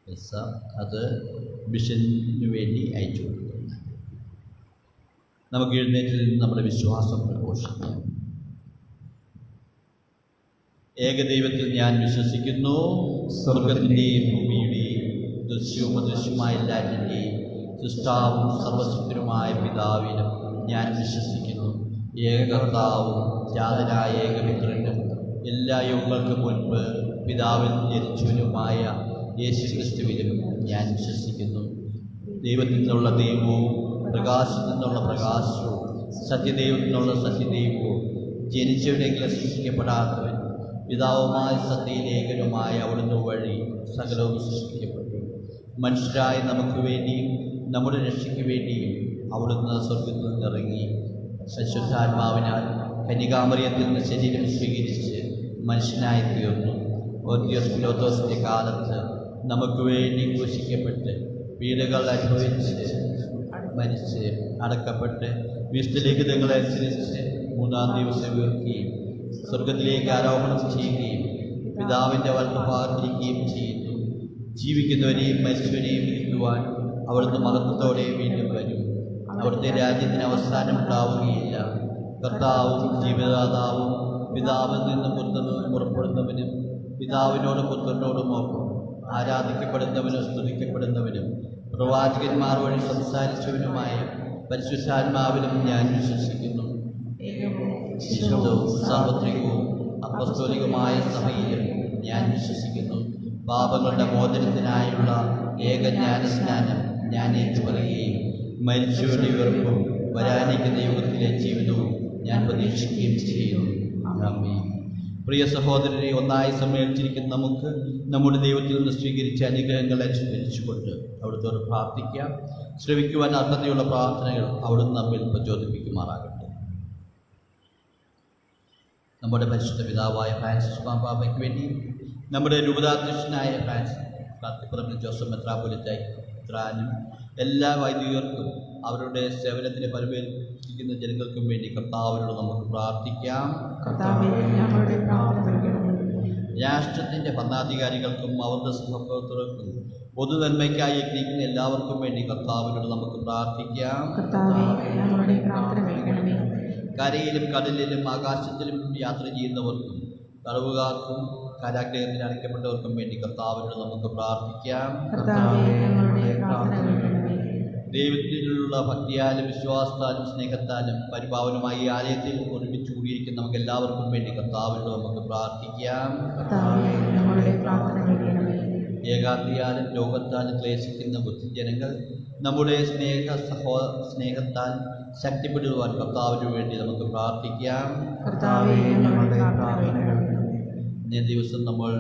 പൈസ അത് മിഷന് വേണ്ടി അയച്ചു കൊടുക്കുന്നു. നമുക്ക് എഴുന്നേറ്റിൽ നിന്ന് നമ്മുടെ വിശ്വാസം പ്രഘോഷിക്കാം. ഏകദൈവത്തിൽ ഞാൻ വിശ്വസിക്കുന്നു. സ്വർഗത്തിൻ്റെയും ഭൂമിയുടെയും ദൃശ്യവും അദൃശ്യമായ എല്ലാറ്റിൻ്റെയും സൃഷ്ടാവും സർവശക്തനുമായ പിതാവിനും ഞാൻ വിശ്വസിക്കുന്നു. ഏകകർത്താവും ജാതനായ ഏകമിത്രനും എല്ലാ യുഗങ്ങൾക്കും മുൻപ് പിതാവിൽ ജനിച്ചവനുമായ യേശുക്രിസ്തുവിലും ഞാൻ വിശ്വസിക്കുന്നു. ദൈവത്തിൽ നിന്നുള്ള ദൈവവും പ്രകാശത്തിൽ നിന്നുള്ള പ്രകാശവും സത്യദൈവത്തിൽ നിന്നുള്ള സത്യദൈവവും ജനിച്ചവരെങ്കിലും സൃഷ്ടിക്കപ്പെടാത്തവൻ പിതാവുമായ സത്യലേഖനുമായ അവിടുന്ന് വഴി സകലവും സൃഷ്ടിക്കപ്പെട്ടു. മനുഷ്യരായ നമുക്ക് വേണ്ടിയും നമ്മുടെ രക്ഷയ്ക്ക് വേണ്ടിയും അവിടുന്ന് സ്വർഗത്തിൽ നിന്നിറങ്ങി പരിശുദ്ധാത്മാവിനാൽ കന്യകാമറിയത്തിൽ നിന്ന് ശരീരം സ്വീകരിച്ച് മനുഷ്യനായി തീർന്നു. പോന്തിയോസ് പിലാത്തോസിന്റെ കാലത്ത് നമുക്ക് വേണ്ടി ക്രൂശിക്കപ്പെട്ട് പീഡകൾ അനുഭവിച്ച് മരിച്ച് അടക്കപ്പെട്ട് വിശുദ്ധ ലിഖിതങ്ങളനുസരിച്ച് 3-ാം ദിവസം ഉയർക്കുകയും സ്വർഗത്തിലേക്ക് ആരോഹണം ചെയ്യുകയും പിതാവിൻ്റെ വലതുഭാഗത്തിരിക്കുകയും ചെയ്യുന്നു. ജീവിക്കുന്നവരെയും മരിച്ചവരെയും വിധിക്കുവാൻ അവിടുന്ന് മഹത്വത്തോടെ വീണ്ടും വരും. അവിടുത്തെ രാജ്യത്തിന് അവസാനം ഉണ്ടാവുകയില്ല. കർത്താവും ജീവദാതാവും പിതാവിൽ നിന്ന് പുറപ്പെടുന്നവനും പിതാവിനോടും പുത്രനോടുമൊപ്പം ആരാധിക്കപ്പെടുന്നവനും സ്തുതിക്കപ്പെടുന്നവനും പ്രവാചകന്മാർ വഴി സംസാരിച്ചവനുമായ പരിശുദ്ധാത്മാവിലും ഞാൻ വിശ്വസിക്കുന്നു. വിശുദ്ധവും സാർവത്രികവും അപ്പസ്തോലികമായ സഭയിലും ഞാൻ വിശ്വസിക്കുന്നു. പാപങ്ങളുടെ മോചനത്തിനായുള്ള ഏകജ്ഞാനസ്നാനം ഞാൻ ഏറ്റുപറയുകയും മരിച്ചവരുടെ ഉയർപ്പും വരാനിരിക്കുന്ന യുഗത്തിലെ ജീവിതവും ഞാൻ പ്രതീക്ഷിക്കുകയും ചെയ്യുന്നു. ആമേൻ. പ്രിയ സഹോദരരെ, ഒന്നായി സമ്മേളിച്ചിരിക്കുന്ന നമുക്ക് നമ്മുടെ ദൈവത്തിൽ നിന്ന് സ്വീകരിച്ച അനുഗ്രഹങ്ങൾ അനുസ്മരിച്ചുകൊണ്ട് അവിടുത്തോട് പ്രാർത്ഥിക്കാം. ശ്രവിക്കുവാൻ അർഹതയുള്ള പ്രാർത്ഥനകൾ അവിടുന്ന് നമ്മിൽ പ്രചോദിപ്പിക്കുമാറാകട്ടെ. നമ്മുടെ പരിശുദ്ധ പിതാവായ ഫ്രാൻസിസ് മാർപ്പാപ്പയ്ക്ക് വേണ്ടി, നമ്മുടെ രൂപതാധ്യക്ഷനായ ഫ്രാൻസിസ് ജോസഫ് മെത്രാപ്പൊലീത്താനും എല്ലാ വൈദികർക്കും അവരുടെ സേവനത്തിന് പരിപാലിക്കുന്ന ജനങ്ങൾക്കും വേണ്ടി കർത്താവിനോട് നമുക്ക് പ്രാർത്ഥിക്കാം. രാഷ്ട്രത്തിൻ്റെ ഭരണാധികാരികൾക്കും അവരുടെ സഹപ്രവർത്തകർക്കും പൊതുനന്മയ്ക്കായി യജ്ഞിക്കുന്ന എല്ലാവർക്കും വേണ്ടി കർത്താവിനോട് നമുക്ക് പ്രാർത്ഥിക്കാം. കരയിലും കടലിലും ആകാശത്തിലും യാത്ര ചെയ്യുന്നവർക്കും തടവുകാർക്കും കാരാഗ്രഹത്തിൽ അടയ്ക്കപ്പെട്ടവർക്കും വേണ്ടി കർത്താവിനോട് നമുക്ക് പ്രാർത്ഥിക്കാം. ദൈവത്തിലുള്ള ഭക്തിയാലും വിശ്വാസത്താലും സ്നേഹത്താലും പരിപാവനമായ ഈ ആലയത്തിൽ ഒരുമിച്ച് കൂടിയിരിക്കുന്ന നമുക്ക് എല്ലാവർക്കും വേണ്ടി കർത്താവിനോട് നമുക്ക് പ്രാർത്ഥിക്കാം. ഏകാഗ്രയാലും രോഗത്താലും ക്ലേശിക്കുന്ന ബുദ്ധിജനങ്ങൾ നമ്മുടെ സ്നേഹത്താൽ ശക്തിപ്പെടുവാൻ കർത്താവിന് വേണ്ടി നമുക്ക് പ്രാർത്ഥിക്കാം. ഇന്നേ ദിവസം നമ്മൾ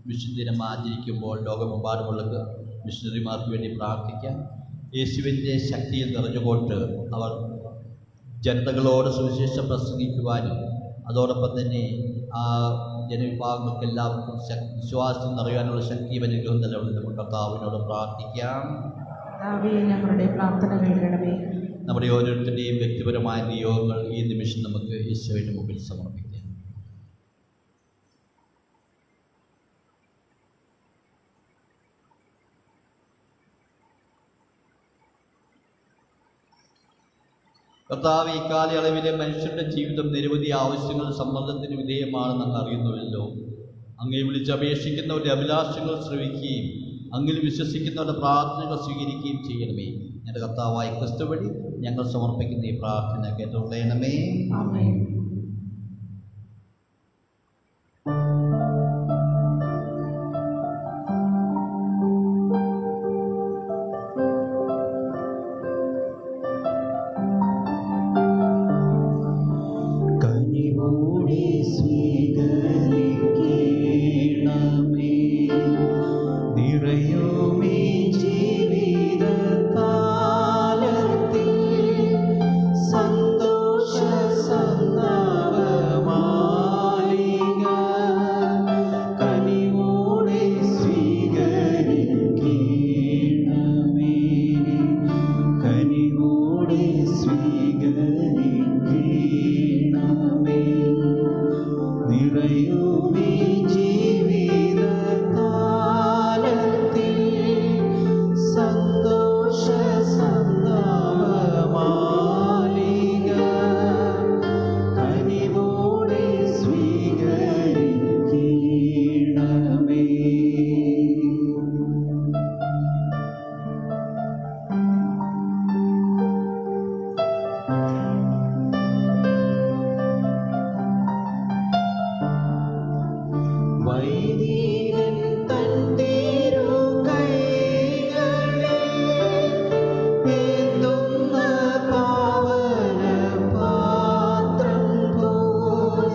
മിഷൻ ദിനം ആചരിക്കുമ്പോൾ ലോകമെമ്പാടുമുള്ള മിഷണറിമാർക്ക് വേണ്ടി പ്രാർത്ഥിക്കാം. യേശുവിൻ്റെ ശക്തിയിൽ നിറഞ്ഞുകൊണ്ട് അവർ ജനതകളോട് സുവിശേഷം പ്രസംഗിക്കുവാനും അതോടൊപ്പം തന്നെ ആ ജനവിഭാഗങ്ങൾക്ക് എല്ലാവർക്കും വിശ്വാസം നിറയാനുള്ള ശക്തി അനുഗ്രഹം നൽകണം. നമുക്ക് കർത്താവിനോട് പ്രാർത്ഥിക്കാം. ഞങ്ങളുടെ പ്രാർത്ഥന കേൾക്കണമേ. നമ്മുടെ ഓരോരുത്തരുടെയും വ്യക്തിപരമായ നിയോഗങ്ങൾ ഈ നിമിഷം നമുക്ക് ഈശോയുടെ മുമ്പിൽ സമർപ്പിക്കാം. കർത്താവ്, ഈ കാലയളവിലെ മനുഷ്യരുടെ ജീവിതം നിരവധി ആവശ്യങ്ങൾ സമ്മർദ്ദത്തിന് വിധേയമാണെന്ന് അങ്ങ് അറിയുന്നുവല്ലോ. അങ്ങേ വിളിച്ചപേക്ഷിക്കുന്നവരുടെ അഭിലാഷങ്ങൾ ശ്രവിക്കുകയും അങ്ങിൽ വിശ്വസിക്കുന്നവരുടെ പ്രാർത്ഥനകൾ സ്വീകരിക്കുകയും ചെയ്യണമേ. ഞങ്ങളുടെ കർത്താവായ ക്രിസ്തു വഴി ഞങ്ങൾ സമർപ്പിക്കുന്ന ഈ പ്രാർത്ഥന കേട്ടുകൊള്ളണമേ. ആമേൻ. കനിവോടെ സ്വീകരിക്കണമേ. നിറയുമേ ജീവിതകാലത്തിൽ സന്തോഷ സന്താപമാലിക. കനിവോടെ സ്വീകരിക്കണമേ. കനിവോടെ സ്വീകരിക്കണമേ. നിറയുമേ ജീവിതകാലത്തിൽ സന്തോഷ സന്താപമാലിക. കനിവോടെ സ്വീകരിക്കണമേ. വൈദികൻ തൻ തിരുകൈകളിൽ ഏന്തുന്ന പാവന പാത്രം പോൽ.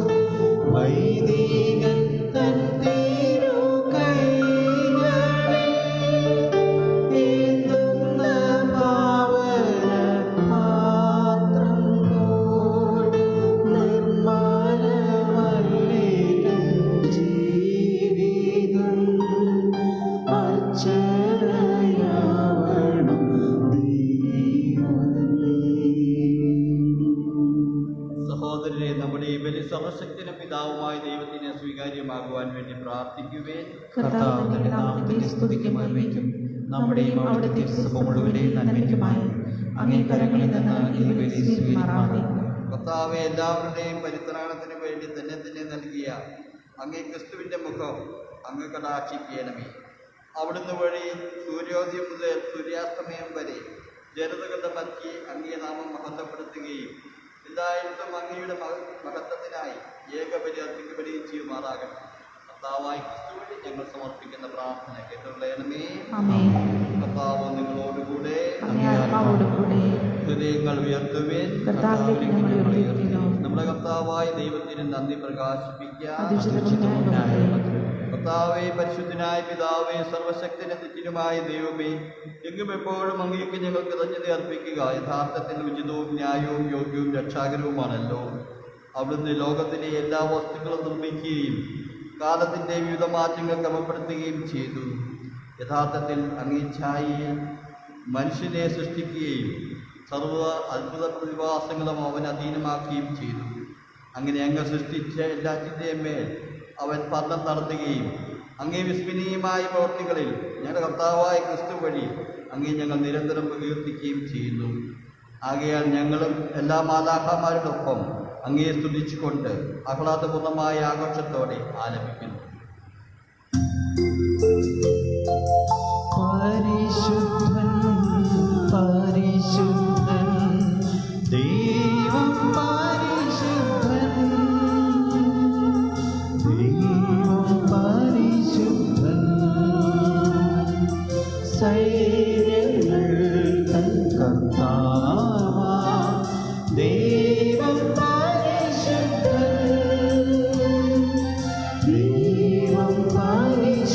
വൈദികൻ തൻ തിരുകൈകളിൽ ഏന്തുന്ന പാവന പാത്രം പോൽ. നിർമ്മലമല്ലേലും ജീവിതം അർച്ചനയാവണം ദൈവമേ. സഹോദരരെ, നമ്മുടെ ഈ ബലി സർവശക്തനും പിതാവുമായ ദൈവത്തിനെ സ്വീകാര്യമാകുവാൻ വേണ്ടി പ്രാർത്ഥിക്കുവേൻ. കർത്താവ് തന്റെ നാമത്തിന്റെ സ്തുതിക്കും മഹിമയ്ക്കും നമ്മുടെയും അവിടുത്തെ സഭ മുഴുവന്റെയും നന്മയ്ക്കുമായി അങ്ങേ കരങ്ങളിൽ നിന്ന് ഈ ബലി സ്വീകരിക്കുമാറാകട്ടെ. കർത്താവെ, എല്ലാവരുടെയും പരിത്രാണത്തിന് വേണ്ടി തന്നെ നൽകിയ അങ്ങേ ക്രിസ്തുവിൻ്റെ മുഖം അങ്ങ് കടാക്ഷിക്കണമേ. അവിടുന്ന് വഴി സൂര്യോദയം മുതൽ സൂര്യാസ്തമയം വരെ ജനതകളുടെ മധ്യേ അങ്ങേ നാമം മഹത്വപ്പെടുത്തുകയും എല്ലായിടത്തും അങ്ങയുടെ മഹത്വത്തിനായി ഏകബലി അർപ്പിക്കപ്പെടുകയും ചെയ്യുമാറാകട്ടെ. കർത്താവായ ക്രിസ്തു വഴി ഞങ്ങൾ സമർപ്പിക്കുന്ന പ്രാർത്ഥന കേട്ടുകൊള്ളണമേ. ആമേൻ. കർത്താവ് നിങ്ങളോടുകൂടെ. അങ്ങേ ആത്മാവോടുകൂടെ. ഹൃദയങ്ങൾ ഉയർത്തുവേൻ. കർത്താവിലേക്ക് ഞങ്ങൾ ഉയർത്തിയിരിക്കുന്നു. നമ്മുടെ കർത്താവായ ദൈവത്തിന് നന്ദി പ്രകാശിപ്പിക്കാം. അതിശയകരമായ കർത്താവേ, പരിശുദ്ധനായ പിതാവേ, സർവശക്തനും നിത്യനുമായ ദൈവമേ, എങ്ങും എപ്പോഴും അങ്ങേക്ക് ഞങ്ങൾ കൃതജ്ഞത അർപ്പിക്കുക യഥാർത്ഥത്തിൽ ഉചിതവും ന്യായവും യോഗ്യവും രക്ഷാകരവുമാണല്ലോ. അവിടുന്ന് ലോകത്തിലെ എല്ലാ വസ്തുക്കളും നിർമ്മിക്കുകയും കാലത്തിൻ്റെ വിവിധ മാറ്റങ്ങൾ ക്രമപ്പെടുത്തുകയും ചെയ്തു. യഥാർത്ഥത്തിൽ അങ്ങേ ഛായയിൽ മനുഷ്യനെ സൃഷ്ടിക്കുകയും സർവ്വ അത്ഭുത പ്രതിഭാസങ്ങളും അവൻ അധീനമാക്കുകയും ചെയ്തു. അങ്ങനെ അങ്ങ് സൃഷ്ടിച്ച എല്ലാറ്റിൻ്റെയും മേൽ അവൻ ഭരണം നടത്തുകയും അങ്ങേ വിസ്മരണീയമായ പ്രവൃത്തികളിൽ ഞങ്ങളുടെ കർത്താവായ ക്രിസ്തു വഴി അങ്ങേ ഞങ്ങൾ നിരന്തരം പ്രകീർത്തിക്കുകയും ചെയ്യുന്നു. ആകയാൽ ഞങ്ങളും എല്ലാ മാലാഖമാരോടൊപ്പം അങ്ങേ സ്തുതിച്ചുകൊണ്ട് ആഹ്ലാദപൂർണമായ ആഘോഷത്തോടെ ആലപിക്കുന്നു. പരിശുദ്ധൻ പരിശുദ്ധൻ ദൈവം പരിശുദ്ധൻ. ദൈവം പരിശുദ്ധൻ. സൈന്യങ്ങൾ തൻ കർത്താവാം ദൈവം പരിശുദ്ധൻ. ദൈവം പരിശുദ്ധൻ.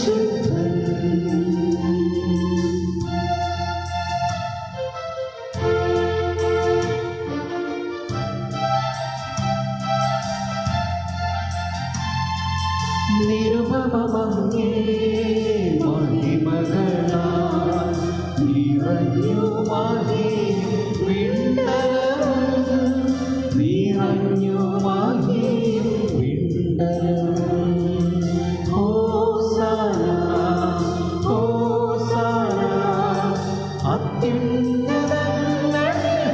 നാമമങ്ങേ മഹിമകളാൽ നിറഞ്ഞു മഹിയും വിണ്ടലവും നിറഞ്ഞു മഹിയും വിണ്ടലവും ഹോസാന ഹോസാന അത്യുന്നതങ്ങളിൽ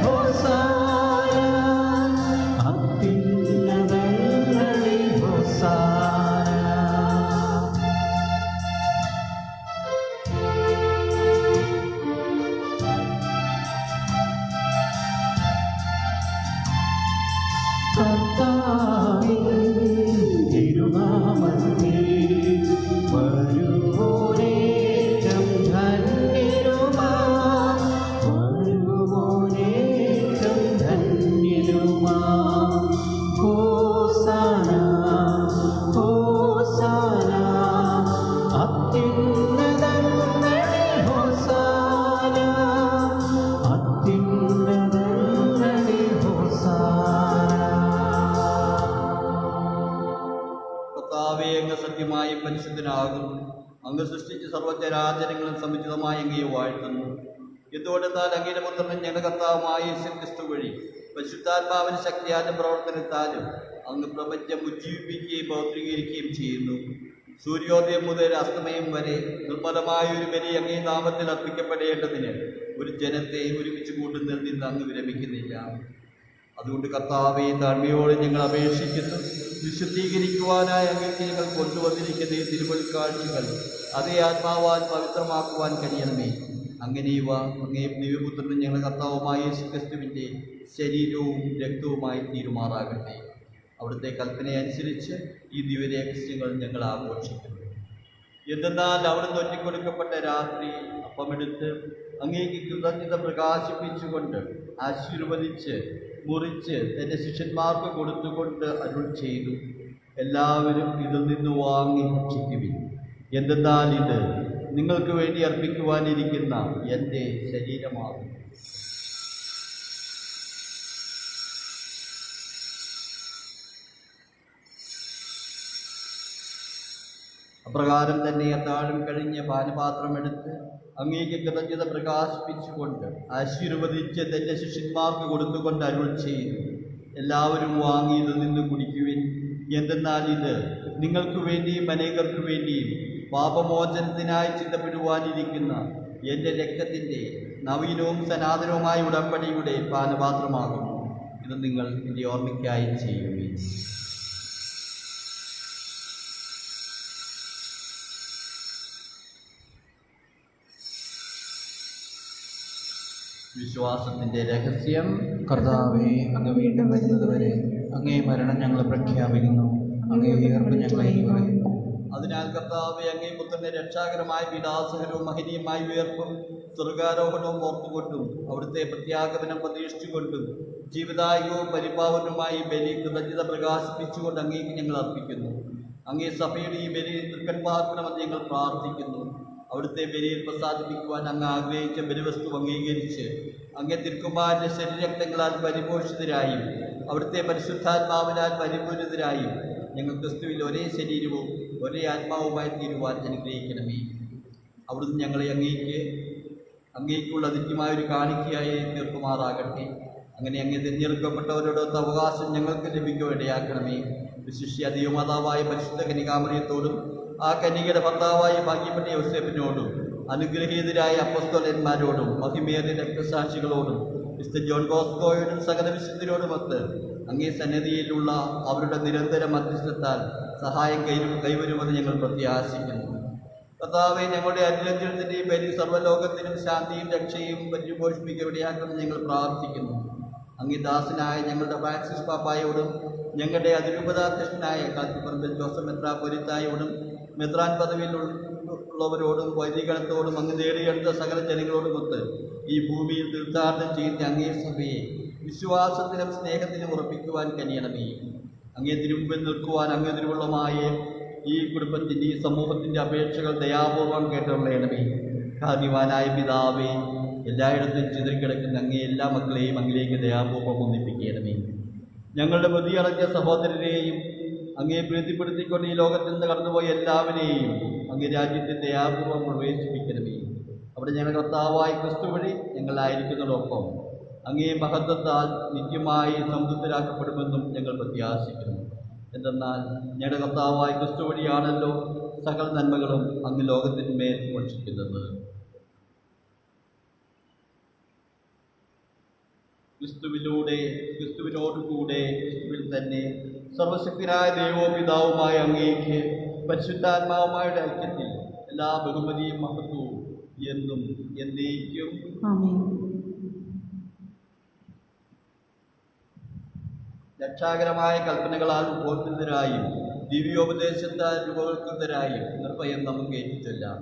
ഹോസാന അത്യുന്നതങ്ങളിൽ ഹോസാന. കർത്താവിൻ തിരുനാമത്തിൽ വരുവോനേറ്റം ധന്യരുമാ വരുവോനേറ്റം ധന്യരുമാ ഹോസാന ഹോസാന അത്യുന്നതങ്ങളിൽ ഹോസാന അത്യുന്നതങ്ങളിൽ ഹോസാന. കർത്താവേ, അങ്ങ് സത്യമായും പരിശുദ്ധനാകുന്നു. അങ്ങ് സൃഷ്ടിച്ച സർവ്വചരാചരങ്ങളും സമുചിതമായി അങ്ങയെ വാഴ്ത്തുന്നു. എന്തുകൊണ്ടെന്നാൽ അങ്ങയുടെ പുത്രനും ഞങ്ങളുടെ കർത്താവുമായ യേശുക്രിസ്തു വഴി പരിശുദ്ധാത്മാവിന്റെ ശക്തിയാലും പ്രവർത്തനത്താലും അങ്ങ് പ്രപഞ്ചം ഉജ്ജീവിപ്പിക്കുകയും പൗത്രീകരിക്കുകയും ചെയ്യുന്നു. സൂര്യോദയം മുതൽ അസ്തമയം വരെ നിർമ്മലമായ ഒരു ബലി അങ്ങേ നാമത്തിൽ അർപ്പിക്കപ്പെടേണ്ടതിന് ഒരു ജനത്തെ ഒരുമിച്ച് കൂട്ടുന്നതിൽ നിന്ന് അങ്ങ് വിരമിക്കുന്നില്ല. അതുകൊണ്ട് കർത്താവെ, താഴ്മയോടെ ഞങ്ങൾ അപേക്ഷിക്കുന്നു. വിശുദ്ധീകരിക്കുവാനായി അങ്ങേക്ക് ഞങ്ങൾ കൊണ്ടുവന്നിരിക്കുന്ന ഈ തിരുവൽക്കാഴ്ചകൾ അതേ ആത്മാവാൻ പവിത്രമാക്കുവാൻ കഴിയണമേ. അങ്ങനെ ഇവ അങ്ങേ ദിവ്യപുത്രനും ഞങ്ങളുടെ കർത്താവുമായ യേശുക്രിസ്തുവിൻ്റെ ശരീരവും രക്തവുമായി തീരുമാറാകട്ടെ. അവിടുത്തെ കൽപ്പനയനുസരിച്ച് ഈ ദിവ്യരഹസ്യങ്ങൾ ഞങ്ങൾ ആഘോഷിക്കുന്നു. എന്തെന്നാൽ അവിടുന്ന് ഒറ്റിക്കൊടുക്കപ്പെട്ട രാത്രി അപ്പമെടുത്ത് അങ്ങേക്ക് കൃതജ്ഞത പ്രകാശിപ്പിച്ചുകൊണ്ട് ആശീർവദിച്ച് മുറിച്ച് തൻ്റെ ശിഷ്യന്മാർക്ക് കൊടുത്തുകൊണ്ട് അരുൾ ചെയ്തു, എല്ലാവരും ഇതിൽ നിന്ന് വാങ്ങി ഭക്ഷിക്കുവിൻ. എന്തെന്നാൽ ഇത് നിങ്ങൾക്ക് വേണ്ടി അർപ്പിക്കുവാനിരിക്കുന്ന എൻ്റെ ശരീരമാകും. അപ്രകാരം തന്നെ അത്താഴം കഴിഞ്ഞ് പാനപാത്രമെടുത്ത് അങ്ങേക്ക് കൃതജ്ഞത പ്രകാശിപ്പിച്ചുകൊണ്ട് ആശീർവദിച്ച് തൻ്റെ ശിഷ്യന്മാർക്ക് കൊടുത്തുകൊണ്ട് അരുൾ ചെയ്തു, എല്ലാവരും വാങ്ങി ഇതിൽ നിന്ന് കുടിക്കുവിൻ. എന്തെന്നാൽ ഇത് നിങ്ങൾക്ക് വേണ്ടിയും അനേകർക്ക് വേണ്ടിയും പാപമോചനത്തിനായി ചിന്തപ്പെടുവാനിരിക്കുന്ന എൻ്റെ രക്തത്തിൻ്റെ നവീനവും സനാതനവുമായ ഉടമ്പടിയുടെ പാനപാത്രമാകുന്നു. ഇത് നിങ്ങൾ എൻ്റെ ഓർമ്മയ്ക്കായി ചെയ്യുവിൻ. വിശ്വാസത്തിൻ്റെ രഹസ്യം. കർത്താവേ, അങ്ങ് വീണ്ടും വരുന്നതുവരെ അങ്ങേ മരണം ഞങ്ങൾ പ്രഖ്യാപിക്കുന്നു, അങ്ങേ ഉയർപ്പ് ഞങ്ങൾ ഏറ്റുപറയുന്നു. അതിനാൽ കർത്താവേ, അങ്ങേ പുത്രന്റെ രക്ഷാകരമായ പീഡാസഹനവും മഹനീയമായ ഉയർപ്പും സ്വർഗാരോഹണവും ഓർത്തുകൊണ്ടും അവിടുത്തെ പ്രത്യാഗമനം പ്രതീക്ഷിച്ചുകൊണ്ടും ജീവദായകവും പരിപാവനവുമായി ബലി കൃതജ്ഞത പ്രകാശിപ്പിച്ചുകൊണ്ട് അങ്ങേക്ക് ഞങ്ങൾ അർപ്പിക്കുന്നു. അങ്ങേ സഭയുടെ ഈ ബലി തൃക്കൺപാർക്കണമെന്ന് ഞങ്ങൾ പ്രാർത്ഥിക്കുന്നു. അവിടുത്തെ ബലിയിൽ പ്രസാദിപ്പിക്കുവാൻ അങ്ങ് ആഗ്രഹിച്ച ബലിവസ്തു അംഗീകരിച്ച് അങ്ങേ തിരുക്കുമാരൻ്റെ ശരീരരക്തങ്ങളാൽ പരിപോഷിതരായും അവിടുത്തെ പരിശുദ്ധാത്മാവിനാൽ പരിപൂരിതരായും ഞങ്ങൾ ക്രിസ്തുവിൽ ഒരേ ശരീരവും ഒരേ ആത്മാവുമായി തീരുവാൻ അനുഗ്രഹിക്കണമേ. അവിടുന്ന് ഞങ്ങളെ അങ്ങേക്കുള്ള അതിഥ്യമായൊരു കാണിക്കയായി തീർക്കുമാറാകട്ടെ. അങ്ങനെ അങ്ങേ തിരഞ്ഞെടുക്കപ്പെട്ടവരോടൊത്ത അവകാശം ഞങ്ങൾക്ക് ലഭിക്കുകയിടയാക്കണമേ. വിശിഷ്യ ദൈവമാതാവായ പരിശുദ്ധ കന്യകാമറിയത്തോടും ആ കന്യകയുടെ ഭർത്താവായ ഭാഗ്യപ്പെട്ട യോസേഫിനോടും അനുഗ്രഹീതരായ അപ്പസ്തോലന്മാരോടും മഹിമേറിയ രക്തസാക്ഷികളോടും വിശുദ്ധ ജോൺ ബോസ്കോയോടും സകല വിശുദ്ധരോടുമൊത്ത് അങ്ങേ സന്നിധിയിലുള്ള അവരുടെ നിരന്തര മധ്യസ്ഥത്താൽ സഹായം കൈവരുമെന്ന് ഞങ്ങൾ പ്രത്യാശിക്കുന്നു. കർത്താവേ, ഞങ്ങളുടെ അനുരഞ്ജനത്തിൻ്റെയും പേരിൽ സർവ്വലോകത്തിനും ശാന്തിയും രക്ഷയും പരിപോഷിപ്പിക്കവിടയാക്കണമെന്ന് ഞങ്ങൾ പ്രാർത്ഥിക്കുന്നു. അങ്ങേ ദാസനായ ഞങ്ങളുടെ ഫ്രാൻസിസ് പാപ്പായോടും ഞങ്ങളുടെ അതിരൂപതാധ്യക്ഷനായ കാത്തിപ്പറമ്പിൽ ജോസഫ് മെത്രാപ്പൊലീത്തായോടും മെത്രാൻ പദവിയിലുള്ളവരോടും വൈദികണത്തോടും അങ്ങ് നേടിയെടുത്ത സകല ജനങ്ങളോടുമൊത്ത് ഈ ഭൂമിയിൽ തീർത്ഥാടനം ചെയ്യുന്ന അങ്ങേ സഭയെ വിശ്വാസത്തിനും സ്നേഹത്തിനും ഉറപ്പിക്കുവാൻ കഴിയണമേ. അങ്ങേ തിരുമുമ്പിൽ നിൽക്കുവാൻ അങ്ങേ തിരുവുള്ളമായ ഈ കുടുംബത്തിൻ്റെ ഈ സമൂഹത്തിൻ്റെ അപേക്ഷകൾ ദയാപൂർവം കേട്ടുള്ളണമേ. കാർണിവാനായ പിതാവേ, എല്ലായിടത്തും ചിതറിക്കിടക്കുന്ന അങ്ങേ എല്ലാ മക്കളെയും അങ്ങിലേക്ക് ദയാപൂർവം ഒന്നിപ്പിക്കണമേ. ഞങ്ങളുടെ പ്രതിയടഞ്ഞ സഹോദരരെയും അങ്ങേ പ്രീതിപ്പെടുത്തിക്കൊണ്ട് ഈ ലോകത്തിൽ നിന്ന് കടന്നുപോയ എല്ലാവരെയും അങ്ങേ രാജ്യത്തെ ദയാപൂർവം പ്രവേശിപ്പിക്കണമേ. അവിടെ ഞങ്ങളുടെ കർത്താവായ ക്രിസ്തു വഴി ഞങ്ങളായിരിക്കുന്നതോടൊപ്പം അങ്ങേ മഹത്വത്താൽ നിത്യമായി സംതൃപ്തരാക്കപ്പെടുമെന്നും ഞങ്ങൾ പ്രത്യാശിക്കുന്നു. എന്തെന്നാൽ ഞങ്ങളുടെ കർത്താവായ ക്രിസ്തു വഴിയാണല്ലോ സകല നന്മകളും അങ്ങ് ലോകത്തിന്മേൽ വർഷിക്കുന്നത്. ക്രിസ്തുവിനോടുകൂടെ ക്രിസ്തുവിൽ തന്നെ സർവശക്തനായ ദൈവവും പിതാവുമായ അങ്ങേക്ക് പരിശുദ്ധാത്മാവുമായുടെ ഐക്യത്തിൽ എല്ലാ ബഹുമതിയും മഹത്വവും എന്നും എന്നേക്കും ആമേൻ. രക്ഷാകരമായ കൽപ്പനകളാൽ ഉപോത്കൃതരായും ദിവ്യോപദേശത്താൽ രൂപവത്കൃതരായും നിർഭയം നമുക്ക് ഏറ്റുചൊല്ലാം.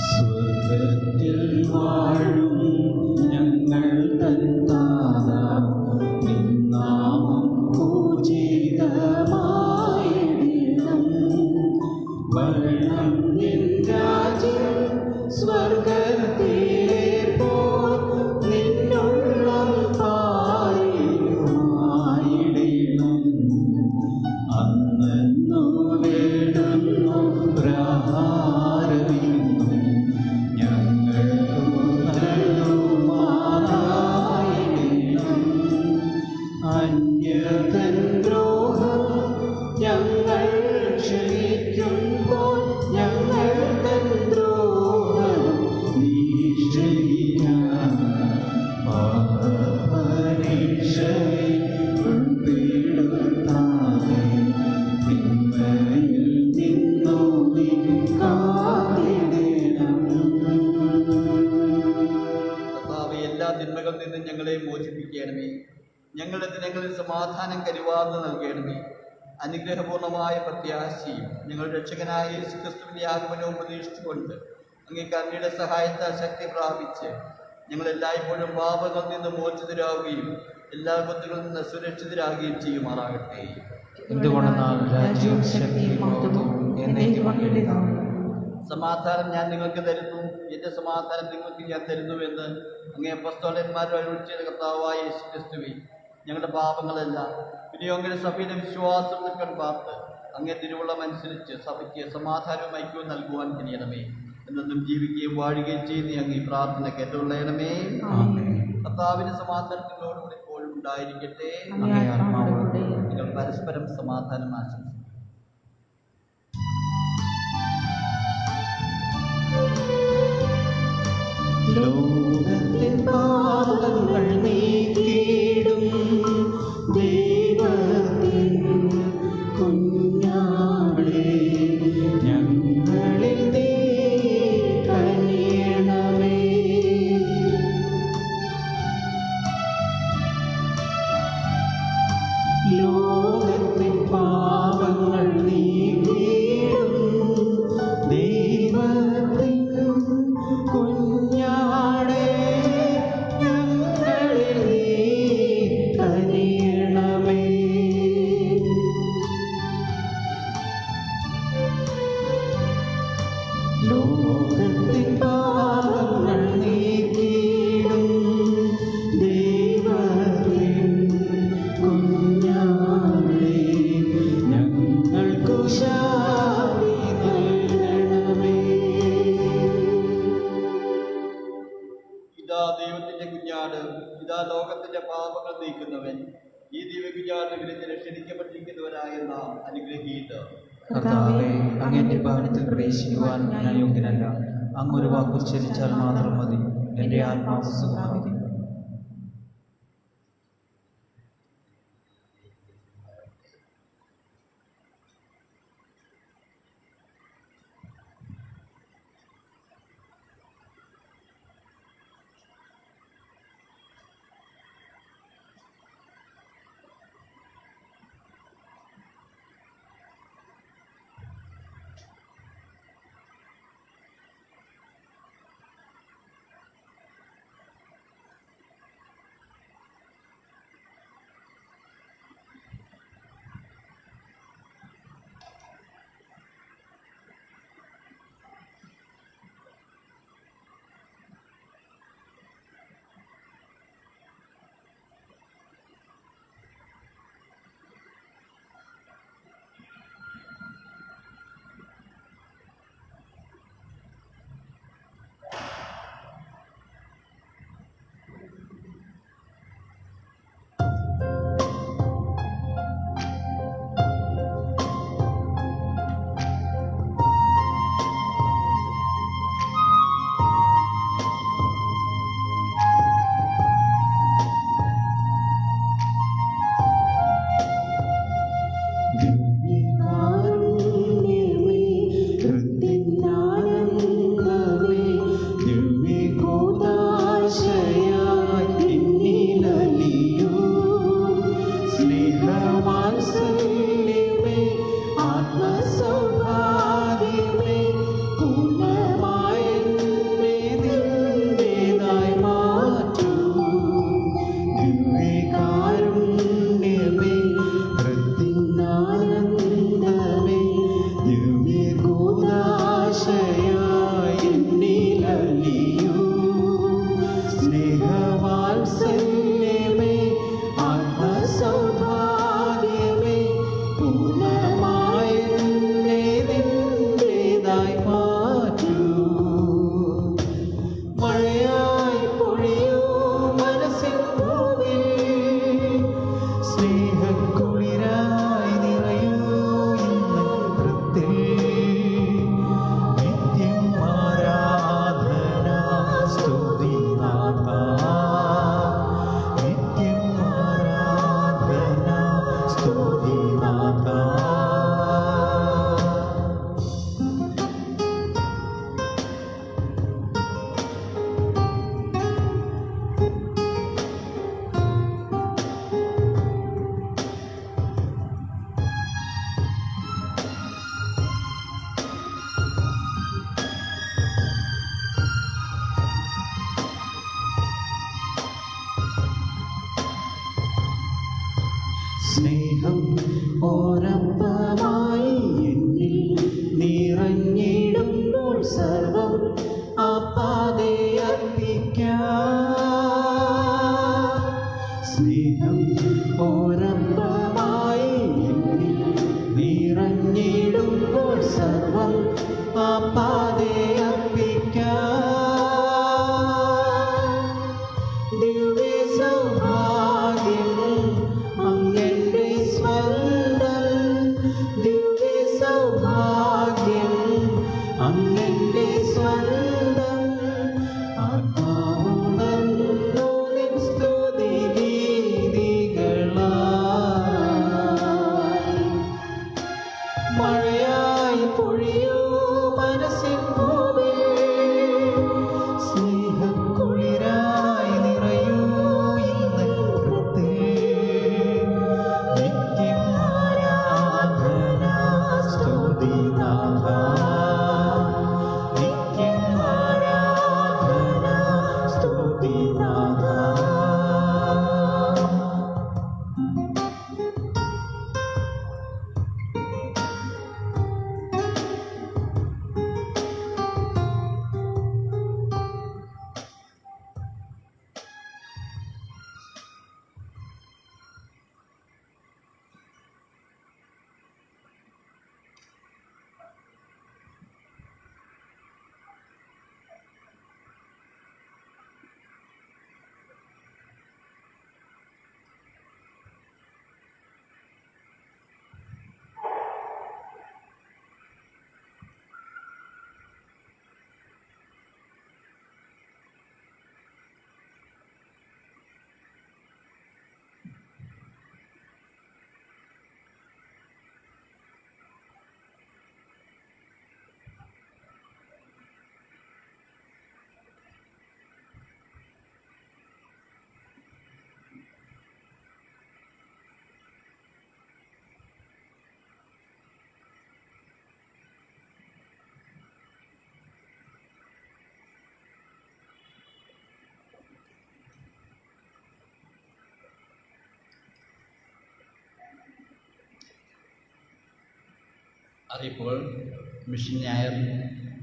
സ്വർഗ്ഗത്തിൽ വാഴും ഞങ്ങൾ തൻ താതാ, നിൻ നാമം പൂജിതമായിടണം. വരണം നിൻ രാജ്യം സ്വർഗ്ഗത്തിലെ പോൽ നിന്നുള്ളം പാലിയുമായിടണം. അന്നു വേണ്ടുന്നു പ്രഹാരമിന്നും ഞങ്ങൾക്കു നൽകുമാറായിടണം. അന്യതൻ ദ്രോഹം ഞങ്ങൾ ക്ഷമിക്കുമ്പോൾ ഞങ്ങൾ തൻ ദ്രോഹം നീ ക്ഷമിക്കണം. പാപപരീക്ഷയിൽ ഉൾപ്പെടുത്താതെ തിന്മയിൽ നിന്നു നീ കാത്തിടണം. കർത്താവേ, എല്ലാ തിന്മകളിൽ നിന്നും ഞങ്ങളെ മോചിപ്പിക്കണമേ. ഞങ്ങളുടെ ദിനങ്ങളിൽ സമാധാനം കരുവാർന്ന് നൽകണമേ. അനുഗ്രഹപൂർണമായ പ്രത്യാശയും ഞങ്ങളുടെ രക്ഷകനായ യേശു ക്രിസ്തുവിൻ്റെ ആഗമനവും പ്രതീക്ഷിച്ചുകൊണ്ട് അങ്ങേ കരുണയുടെ സഹായത്താൽ ശക്തി പ്രാപിച്ച് ഞങ്ങളെല്ലായ്പ്പോഴും പാപങ്ങളിൽ നിന്ന് മോചിതരാകുകയും എല്ലാ ബുദ്ധികളിൽ നിന്ന് സുരക്ഷിതരാകുകയും ചെയ്യുമാറാകട്ടെ. എന്തുകൊണ്ടെന്നാൽ രാജ്യവും ശക്തിയും മഹത്വവും എന്നേക്കും അങ്ങയുടേതാണ്. സമാധാനം ഞാൻ നിങ്ങൾക്ക് തരുന്നു, എൻ്റെ സമാധാനം നിങ്ങൾക്ക് ഞാൻ തരുന്നുവെന്ന് അങ്ങേ അപ്പോസ്തലന്മാർ അരുളിച്ചെയ്ത കർത്താവായ യേശു ക്രിസ്തുവേ, ഞങ്ങളുടെ പാപങ്ങളെല്ലാം വിനിയോഗങ്ങളുടെ സഭയുടെ വിശ്വാസം പാർത്ത് അങ്ങേ തിരുവുള്ളമനുസരിച്ച് സഭയ്ക്ക് സമാധാനവും ഐക്യവും നൽകുവാൻ കഴിയണമേ. എന്നും ജീവിക്കുകയും വാഴുകയും ചെയ്യുന്ന അങ്ങ് ഈ പ്രാർത്ഥന കേട്ടുകൊള്ളണമേ. കർത്താവിന്റെ സമാധാനത്തിനോടുകൂടി എപ്പോഴും ഉണ്ടായിരിക്കട്ടെ. നിങ്ങൾ പരസ്പരം സമാധാനം ആശംസിക്കും. ലോകത്തിൻ പാപങ്ങൾ നീക്കിയിടും ദൈവത്തിൻ കുഞ്ഞാടേ, ഞങ്ങളിൽ നീ കനിയണമേ. ലോകത്തിൻ പാപങ്ങൾ നീക്കിയിടും ദൈവത്തിൻ കുഞ്ഞാടേ, ഞങ്ങളിൽ നീ കനിയണമേ. ലോകത്തിൻ പാപങ്ങൾ നീക്കിയിടും ദൈവത്തിൻ കുഞ്ഞാടേ, ഞങ്ങൾക്കു ശാന്തി നൽകണമേ. ഇതാ ദൈവത്തിന്റെ കുഞ്ഞാട്, ഇതാ ലോകത്തിന്റെ പാപങ്ങൾ നീക്കുന്നവൻ. ഈ ദിവ്യകുഞ്ഞാടിനെ വിളിച്ച് രക്ഷിക്കപ്പെട്ടിരിക്കുന്നവരായ നാം അനുഗ്രഹീതർ. കർത്താവേ, അങ്ങയുടെ ഭവനത്തിൽ പ്രവേശിക്കുവാൻ ഞാൻ യോഗ്യനല്ല. അങ്ങ് ഒരു വാക്ക് ഉച്ചരിച്ചാൽ മാത്രം മതി, എൻ്റെ ആത്മാവ് സുഖമായിരിക്കും. സ്നേഹം ഓരപ്പമായി എന്നിൽ നിറഞ്ഞിടുമ്പോൾ സർവം അപ്പാതെ അർപ്പിക്കാം. സ്നേഹം ഓരപ്പമായി എന്നിൽ നിറഞ്ഞിടുമ്പോൾ സർവം അപ്പാതെ അർപ്പിക്കാം. ദിവ്യ സൗഭാഗ്യം അങ്ങന്റെ സ്വന്തം, ദിവ്യ സൗഭാഗ്യം അങ്ങന്റെ സ്വന്തം. ആത്മാവുണർന്നു നിൻ സ്തുതി ഗീതികളായി മഴയായി പൊഴിയൂ മനസ്സിൻ പൂവേ, സ്നേഹക്കുളിരായി നിറയൂ ഇന്ന് ഹൃദയത്തിൽ. നിത്യം ആരാധന സ്തുതിനാഥ, നിത്യം ആരാധന സ്തുതിനാഥ. അറിയിപ്പുകൾ. മിഷൻ ഞായർ.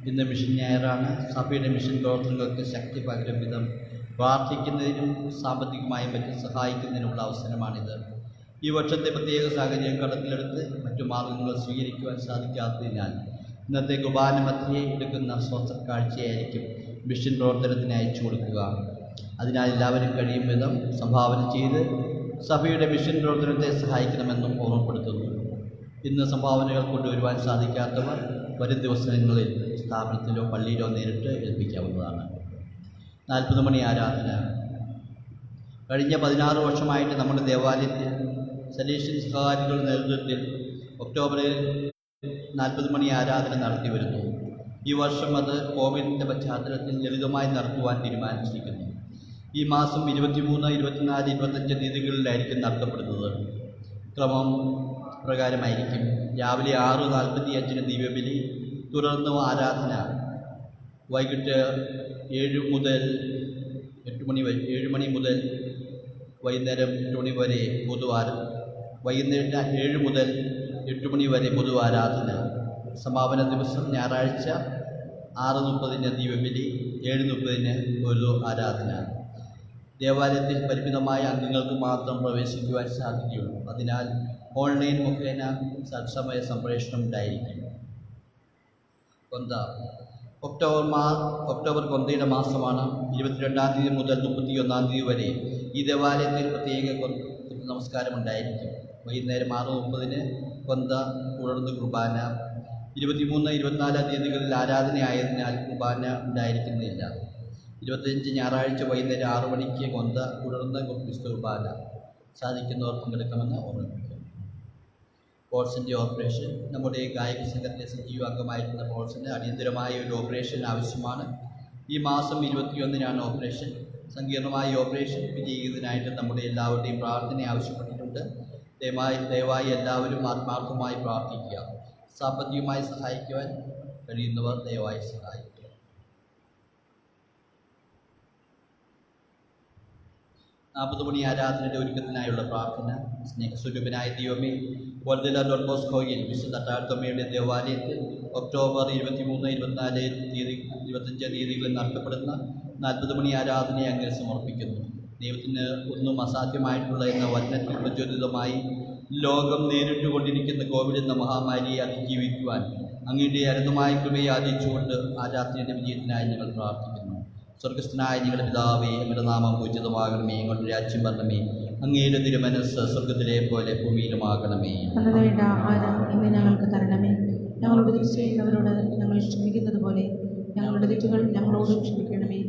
ഇന്ന് മിഷൻ ഞായറാണ്. സഭയുടെ മിഷൻ പ്രവർത്തനങ്ങൾക്ക് ശക്തി പകരും വിധം പ്രാർത്ഥിക്കുന്നതിനും സാമ്പത്തികമായും മറ്റും സഹായിക്കുന്നതിനുള്ള അവസരമാണിത്. ഈ വർഷത്തെ പ്രത്യേക സാഹചര്യം കണക്കിലെടുത്ത് മറ്റു മാർഗങ്ങൾ സ്വീകരിക്കുവാൻ സാധിക്കാത്തതിനാൽ ഇന്നത്തെ കുർബാന മധ്യേ എടുക്കുന്ന സ്വസ്ഥ കാഴ്ചയായിരിക്കും മിഷൻ പ്രവർത്തനത്തിന് അയച്ചു കൊടുക്കുക. അതിനാൽ എല്ലാവരും കഴിയും വിധം സംഭാവന ചെയ്ത് സഭയുടെ മിഷൻ പ്രവർത്തനത്തെ സഹായിക്കണമെന്നും ഓർമ്മപ്പെടുത്തുന്നു. ഇന്ന് സംഭാവനകൾ കൊണ്ടുവരുവാൻ സാധിക്കാത്തവർ വരും ദിവസങ്ങളിൽ സ്ഥാപനത്തിലോ പള്ളിയിലോ നേരിട്ട് ഏൽപ്പിക്കാവുന്നതാണ്. 40 മണി ആരാധന. കഴിഞ്ഞ 16 വർഷമായിട്ട് നമ്മുടെ ദേവാലയത്തിൽ സലീഷ്യൻ സഹകാരികളുടെ നേതൃത്വത്തിൽ ഒക്ടോബറിൽ 40 മണി ആരാധന നടത്തി വരുന്നു. ഈ വർഷം അത് കോവിഡിൻ്റെ പശ്ചാത്തലത്തിൽ ലളിതമായി നടത്തുവാൻ തീരുമാനിച്ചിരിക്കുന്നു. ഈ മാസം 23, 24, 25 തീയതികളിലായിരിക്കും നടത്തപ്പെടുന്നത്. ക്രമം പ്രകാരമായിരിക്കും. രാവിലെ 6:45 ദിവ്യബലി, തുടർന്ന് ആരാധന. വൈകിട്ട് 7 മുതൽ 8 മണി വരെ, 7 മണി മുതൽ വൈകുന്നേരം 8 മണി വരെ വൈകുന്നേരം 7 മുതൽ 8 മണി വരെ പൊതു ആരാധന. സമാപന ദിവസം ഞായറാഴ്ച 6:30 ദിവ്യബലി, 7:30 പൊതു ആരാധന. ദേവാലയത്തിൽ പരിമിതമായ അംഗങ്ങൾക്ക് മാത്രം പ്രവേശിക്കുവാൻ സാധിക്കുകയുള്ളൂ. അതിനാൽ ഓൺലൈൻ മുഖേന തത്സമയ സംപ്രേഷണം ഉണ്ടായിരിക്കും. കൊന്ത. ഒക്ടോബർ കൊന്തയുടെ മാസമാണ്. 22-ാം തീയതി മുതൽ 31-ാം തീയതി വരെ ഈ ദേവാലയത്തിൽ പ്രത്യേക നമസ്കാരം ഉണ്ടായിരിക്കും. വൈകുന്നേരം 6:30 കൊന്ത, തുടർന്ന് കുർബാന. 23, 24 തീയതികളിൽ ആരാധനയായതിനാൽ കുർബാന ഉണ്ടായിരിക്കുന്നില്ല. 25 ഞായറാഴ്ച വൈകുന്നേരം 6 മണിക്ക് കൊന്ത, തുടർന്ന് വിശുദ്ധ കുർബാന. സാധിക്കുന്നവർ പങ്കെടുക്കണമെന്ന് ഓർമ്മിപ്പിക്കുന്നു. പോൾസിൻ്റെ ഓപ്പറേഷൻ. നമ്മുടെ ഗായക സംഘത്തിലെ സജീവ അംഗമായിരുന്ന പോൾസിന് അടിയന്തരമായ ഒരു ഓപ്പറേഷൻ ആവശ്യമാണ്. ഈ മാസം 21-നാണ് ഓപ്പറേഷൻ. സങ്കീർണമായ ഓപ്പറേഷൻ വിജയിക്കുന്നതിനായിട്ട് നമ്മുടെ എല്ലാവരുടെയും പ്രാർത്ഥന ആവശ്യപ്പെട്ടിട്ടുണ്ട്. ദയവായി എല്ലാവരും ആത്മാർത്ഥമായി പ്രാർത്ഥിക്കുക. സാമ്പത്തികമായി സഹായിക്കുവാൻ കഴിയുന്നവർ ദയവായി സഹായിക്കുക. 40 മണി ആരാധനയുടെ ഒരുക്കത്തിനായുള്ള പ്രാർത്ഥന. സ്നേഹസ്വരൂപനായ ദൈവമേ, വലുതില ഡോൺ ബോസ്കോയിൽ വിശുദ്ധ താഴ്ത്തമ്മയുടെ ദേവാലയത്തിൽ ഒക്ടോബർ 23, 24 തീയതി 25 തീയതികളിൽ നടത്തപ്പെടുന്ന 40 മണി ആരാധനയെ അങ്ങനെ സമർപ്പിക്കുന്നു. ദൈവത്തിന് ഒന്നും അസാധ്യമായിട്ടുള്ള എന്ന വചനത്തിൽ പ്രചോദിതമായി ലോകം നേരിട്ടുകൊണ്ടിരിക്കുന്ന കോവിഡ് എന്ന മഹാമാരിയെ അതിജീവിക്കുവാൻ അങ്ങയുടെ അനന്തമായ കൃപയെ യാചിച്ചുകൊണ്ട് ആരാധനയുടെ വിജയത്തിനായി ഞങ്ങൾ പ്രാർത്ഥിക്കുന്നു. സ്വർഗസ്ഥനായ ഞങ്ങളുടെ പിതാവേ, അങ്ങയുടെ നാമം പൂജിതമാകണമേ, ഞങ്ങളുടെ രാജ്യം വരണമേ, അങ്ങയുടെ തിരുമനസ്സ് സ്വർഗത്തിലെ പോലെ ഭൂമിയിലുമാകണമേ. അന്ന് വേണ്ട ആഹാരം ഇന്ന് ഞങ്ങൾക്ക് തരണമേ. ഞങ്ങളോട് തെറ്റ് ചെയ്യുന്നവരോട് ഞങ്ങൾ ക്ഷമിക്കുന്നത് പോലെ ഞങ്ങളുടെ തെറ്റുകൾ ഞങ്ങളോടും ക്ഷമിക്കണമേ.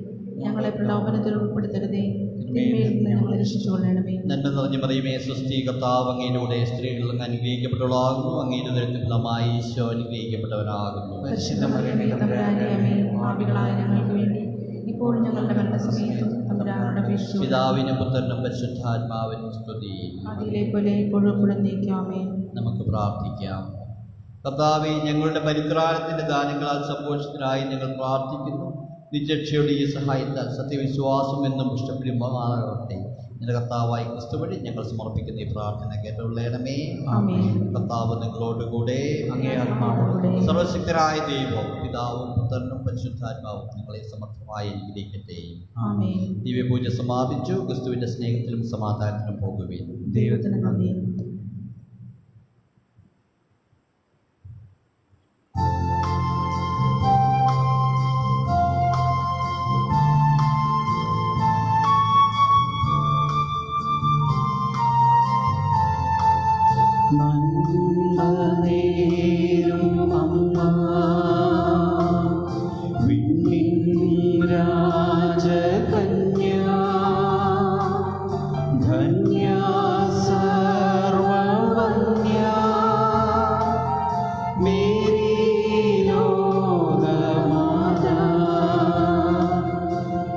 ഞങ്ങളെ പ്രലോഭനത്തിൽ ഉൾപ്പെടുത്തരുതേ, തിന്മയിൽ നിന്ന് ഞങ്ങളെ രക്ഷിച്ചുകൊള്ളണമേ. നന്മ നിറഞ്ഞ മറിയമേ, സ്വസ്തി, കർത്താവ് അങ്ങയിലൂടെ സ്ത്രീകൾ അങ്ങ് അനുഗ്രഹിക്കപ്പെട്ടവളാകുന്നു. അങ്ങയുടെ ഉദരത്തിൻ ഫലമായി ഈശോ അനുഗ്രഹിക്കപ്പെട്ടവനാകുന്നു. പരിശുദ്ധ മറിയമേ, തമ്പുരാന്റെ അമ്മേ, പാപികളായ ഞങ്ങൾക്ക് വേണ്ടി ഇപ്പോൾ ഞങ്ങളുടെ മരണസമയത്തും തമ്പുരാനോട് അപേക്ഷിച്ചു. പിതാവിനും പുത്രനും പരിശുദ്ധാത്മാവിനും സ്തുതി. അതിലെ പോലെ എപ്പോഴും എപ്പോഴും നീക്കാമേ. നമുക്ക് പ്രാർത്ഥിക്കാം. കർത്താവേ, ഞങ്ങളുടെ പരിത്രാണത്തിന്റെ ദാനങ്ങളാൽ സന്തോഷത്തിനായി ഞങ്ങൾ പ്രാർത്ഥിക്കുന്നു. നിജക്ഷയുടെ ഈ സഹായത്താൽ സത്യവിശ്വാസം എന്നും പുഷ്ടപ്പെടുമാറാകട്ടെ. ഞങ്ങളുടെ കർത്താവായ ക്രിസ്തു വഴി ഞങ്ങൾ സമർപ്പിക്കുന്ന ഈ പ്രാർത്ഥന കേട്ടുള്ളണമേ. ആമേൻ. കർത്താവ് നിങ്ങളോടുകൂടെ. അങ്ങേ ആത്മാവോടുകൂടെ. സർവശക്തരായ ദൈവം പിതാവും പുത്രനും പരിശുദ്ധാത്മാവും നിങ്ങളെ സമർത്ഥമായി അനുഗ്രഹിക്കട്ടെ. ആമേൻ. ദിവ്യപൂജ സമാപിച്ചു. ക്രിസ്തുവിന്റെ സ്നേഹത്തിലും സമാധാനത്തിലും പോകുകയും ദൈവത്തിന് നന്ദി. നന്മനേരും അമ്മ, വിണ്ണിൻ രാജകന്യ, ധന്യ സർവവന്യ, മേരി ലോകമാതാ,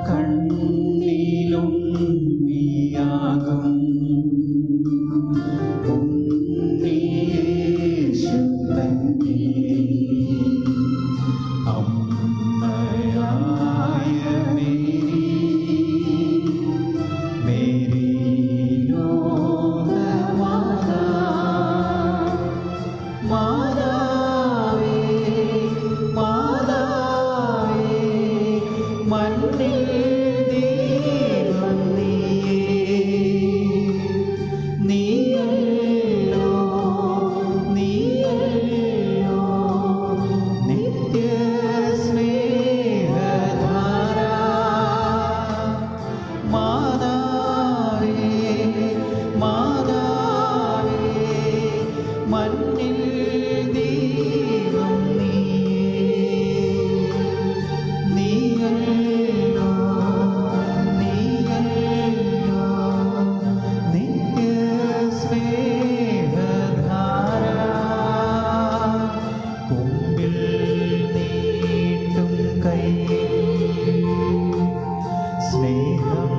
കണ്ണിലും നീയാകും സ്നേഹം